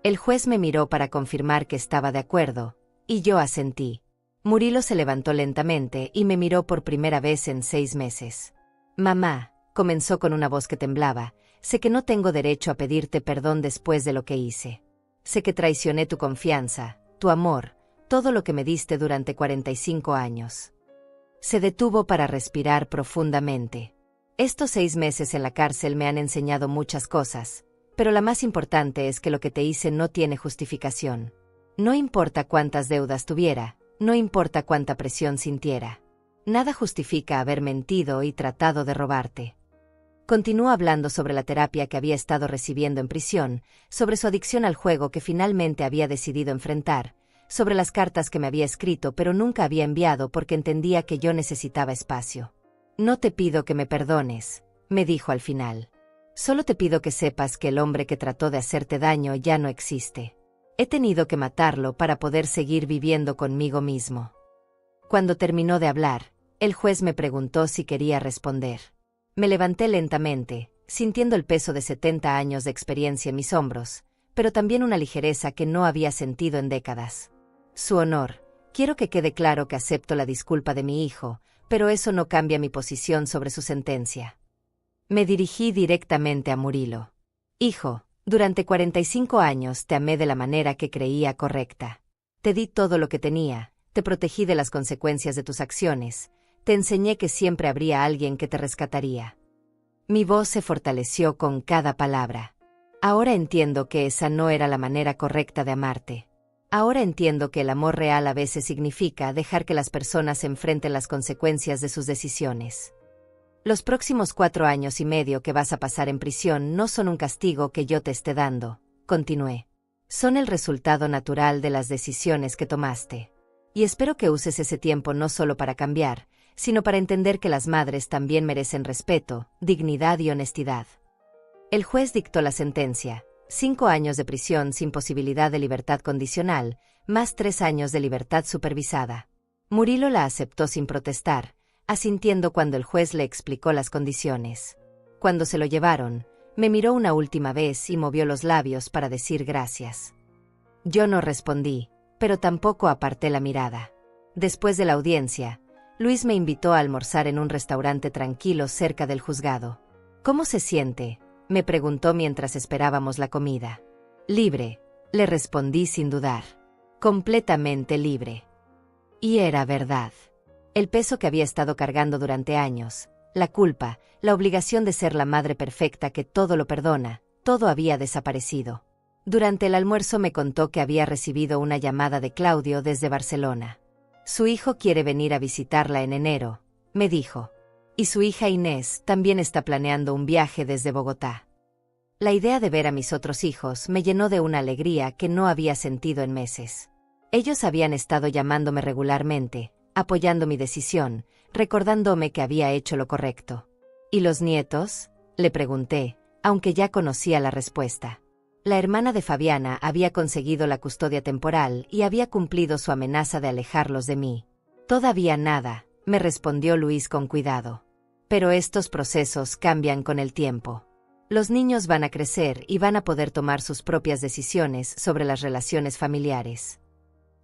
El juez me miró para confirmar que estaba de acuerdo, y yo asentí. Murilo se levantó lentamente y me miró por primera vez en 6 meses. «Mamá», comenzó con una voz que temblaba, «sé que no tengo derecho a pedirte perdón después de lo que hice. Sé que traicioné tu confianza, tu amor, todo lo que me diste durante 45 años». Se detuvo para respirar profundamente. «Estos 6 meses en la cárcel me han enseñado muchas cosas, pero la más importante es que lo que te hice no tiene justificación. No importa cuántas deudas tuviera, no importa cuánta presión sintiera. Nada justifica haber mentido y tratado de robarte». Continuó hablando sobre la terapia que había estado recibiendo en prisión, sobre su adicción al juego que finalmente había decidido enfrentar, sobre las cartas que me había escrito pero nunca había enviado porque entendía que yo necesitaba espacio. «No te pido que me perdones», me dijo al final. «Solo te pido que sepas que el hombre que trató de hacerte daño ya no existe. He tenido que matarlo para poder seguir viviendo conmigo mismo». Cuando terminó de hablar, el juez me preguntó si quería responder. Me levanté lentamente, sintiendo el peso de 70 años de experiencia en mis hombros, pero también una ligereza que no había sentido en décadas. «Su honor, quiero que quede claro que acepto la disculpa de mi hijo, pero eso no cambia mi posición sobre su sentencia». Me dirigí directamente a Murilo. «Hijo, durante 45 años te amé de la manera que creía correcta. Te di todo lo que tenía, te protegí de las consecuencias de tus acciones, te enseñé que siempre habría alguien que te rescataría». Mi voz se fortaleció con cada palabra. «Ahora entiendo que esa no era la manera correcta de amarte. Ahora entiendo que el amor real a veces significa dejar que las personas enfrenten las consecuencias de sus decisiones. Los próximos 4 años y medio que vas a pasar en prisión no son un castigo que yo te esté dando», continué. «Son el resultado natural de las decisiones que tomaste. Y espero que uses ese tiempo no solo para cambiar, sino para entender que las madres también merecen respeto, dignidad y honestidad». El juez dictó la sentencia: 5 años de prisión sin posibilidad de libertad condicional, más 3 años de libertad supervisada. Murilo la aceptó sin protestar, asintiendo cuando el juez le explicó las condiciones. Cuando se lo llevaron, Me miró una última vez y movió los labios para decir gracias. Yo no respondí, pero tampoco aparté la mirada. Después de la audiencia, Luis me invitó a almorzar en un restaurante tranquilo cerca del juzgado. ¿Cómo se siente?, me preguntó mientras esperábamos la comida. Libre, le respondí sin dudar. Completamente libre. Y era verdad. El peso que había estado cargando durante años, la culpa, la obligación de ser la madre perfecta que todo lo perdona, todo había desaparecido. Durante el almuerzo me contó que había recibido una llamada de Claudio desde Barcelona. Su hijo quiere venir a visitarla en enero, me dijo. Y su hija Inés también está planeando un viaje desde Bogotá. La idea de ver a mis otros hijos me llenó de una alegría que no había sentido en meses. Ellos habían estado llamándome regularmente, apoyando mi decisión, recordándome que había hecho lo correcto. ¿Y los nietos?, le pregunté, aunque ya conocía la respuesta. La hermana de Fabiana había conseguido la custodia temporal y había cumplido su amenaza de alejarlos de mí. Todavía nada, me respondió Luis con cuidado. Pero estos procesos cambian con el tiempo. Los niños van a crecer y van a poder tomar sus propias decisiones sobre las relaciones familiares.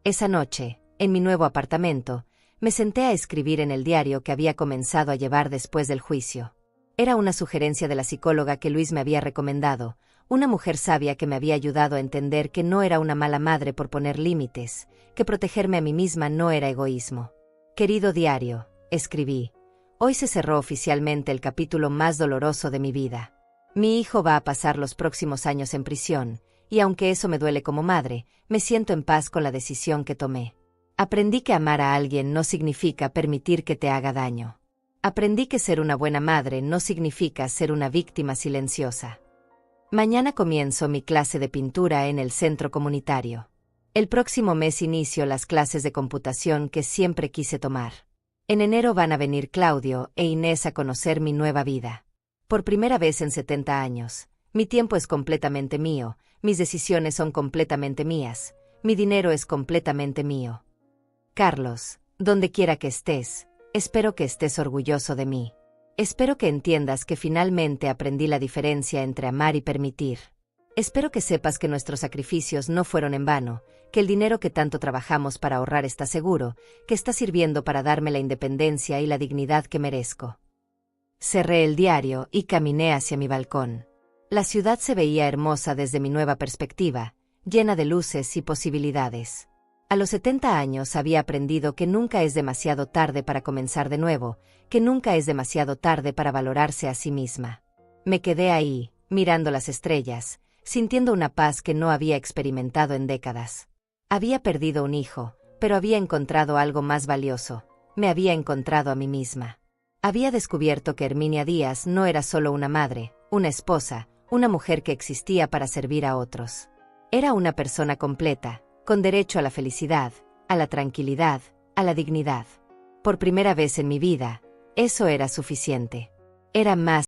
Esa noche, en mi nuevo apartamento, me senté a escribir en el diario que había comenzado a llevar después del juicio. Era una sugerencia de la psicóloga que Luis me había recomendado, una mujer sabia que me había ayudado a entender que no era una mala madre por poner límites, que protegerme a mí misma no era egoísmo. Querido diario, escribí, hoy se cerró oficialmente el capítulo más doloroso de mi vida. Mi hijo va a pasar los próximos años en prisión, y aunque eso me duele como madre, me siento en paz con la decisión que tomé. Aprendí que amar a alguien no significa permitir que te haga daño. Aprendí que ser una buena madre no significa ser una víctima silenciosa. Mañana comienzo mi clase de pintura en el centro comunitario. El próximo mes inicio las clases de computación que siempre quise tomar. En enero van a venir Claudio e Inés a conocer mi nueva vida. Por primera vez en 70 años, mi tiempo es completamente mío, mis decisiones son completamente mías, mi dinero es completamente mío. Carlos, donde quiera que estés, espero que estés orgulloso de mí. Espero que entiendas que finalmente aprendí la diferencia entre amar y permitir. Espero que sepas que nuestros sacrificios no fueron en vano, que el dinero que tanto trabajamos para ahorrar está seguro, que está sirviendo para darme la independencia y la dignidad que merezco. Cerré el diario y caminé hacia mi balcón. La ciudad se veía hermosa desde mi nueva perspectiva, llena de luces y posibilidades. A los 70 años había aprendido que nunca es demasiado tarde para comenzar de nuevo, que nunca es demasiado tarde para valorarse a sí misma. Me quedé ahí, mirando las estrellas, sintiendo una paz que no había experimentado en décadas. Había perdido un hijo, pero había encontrado algo más valioso. Me había encontrado a mí misma. Había descubierto que Herminia Díaz no era solo una madre, una esposa, una mujer que existía para servir a otros. Era una persona completa, con derecho a la felicidad, a la tranquilidad, a la dignidad. Por primera vez en mi vida, eso era suficiente. Era más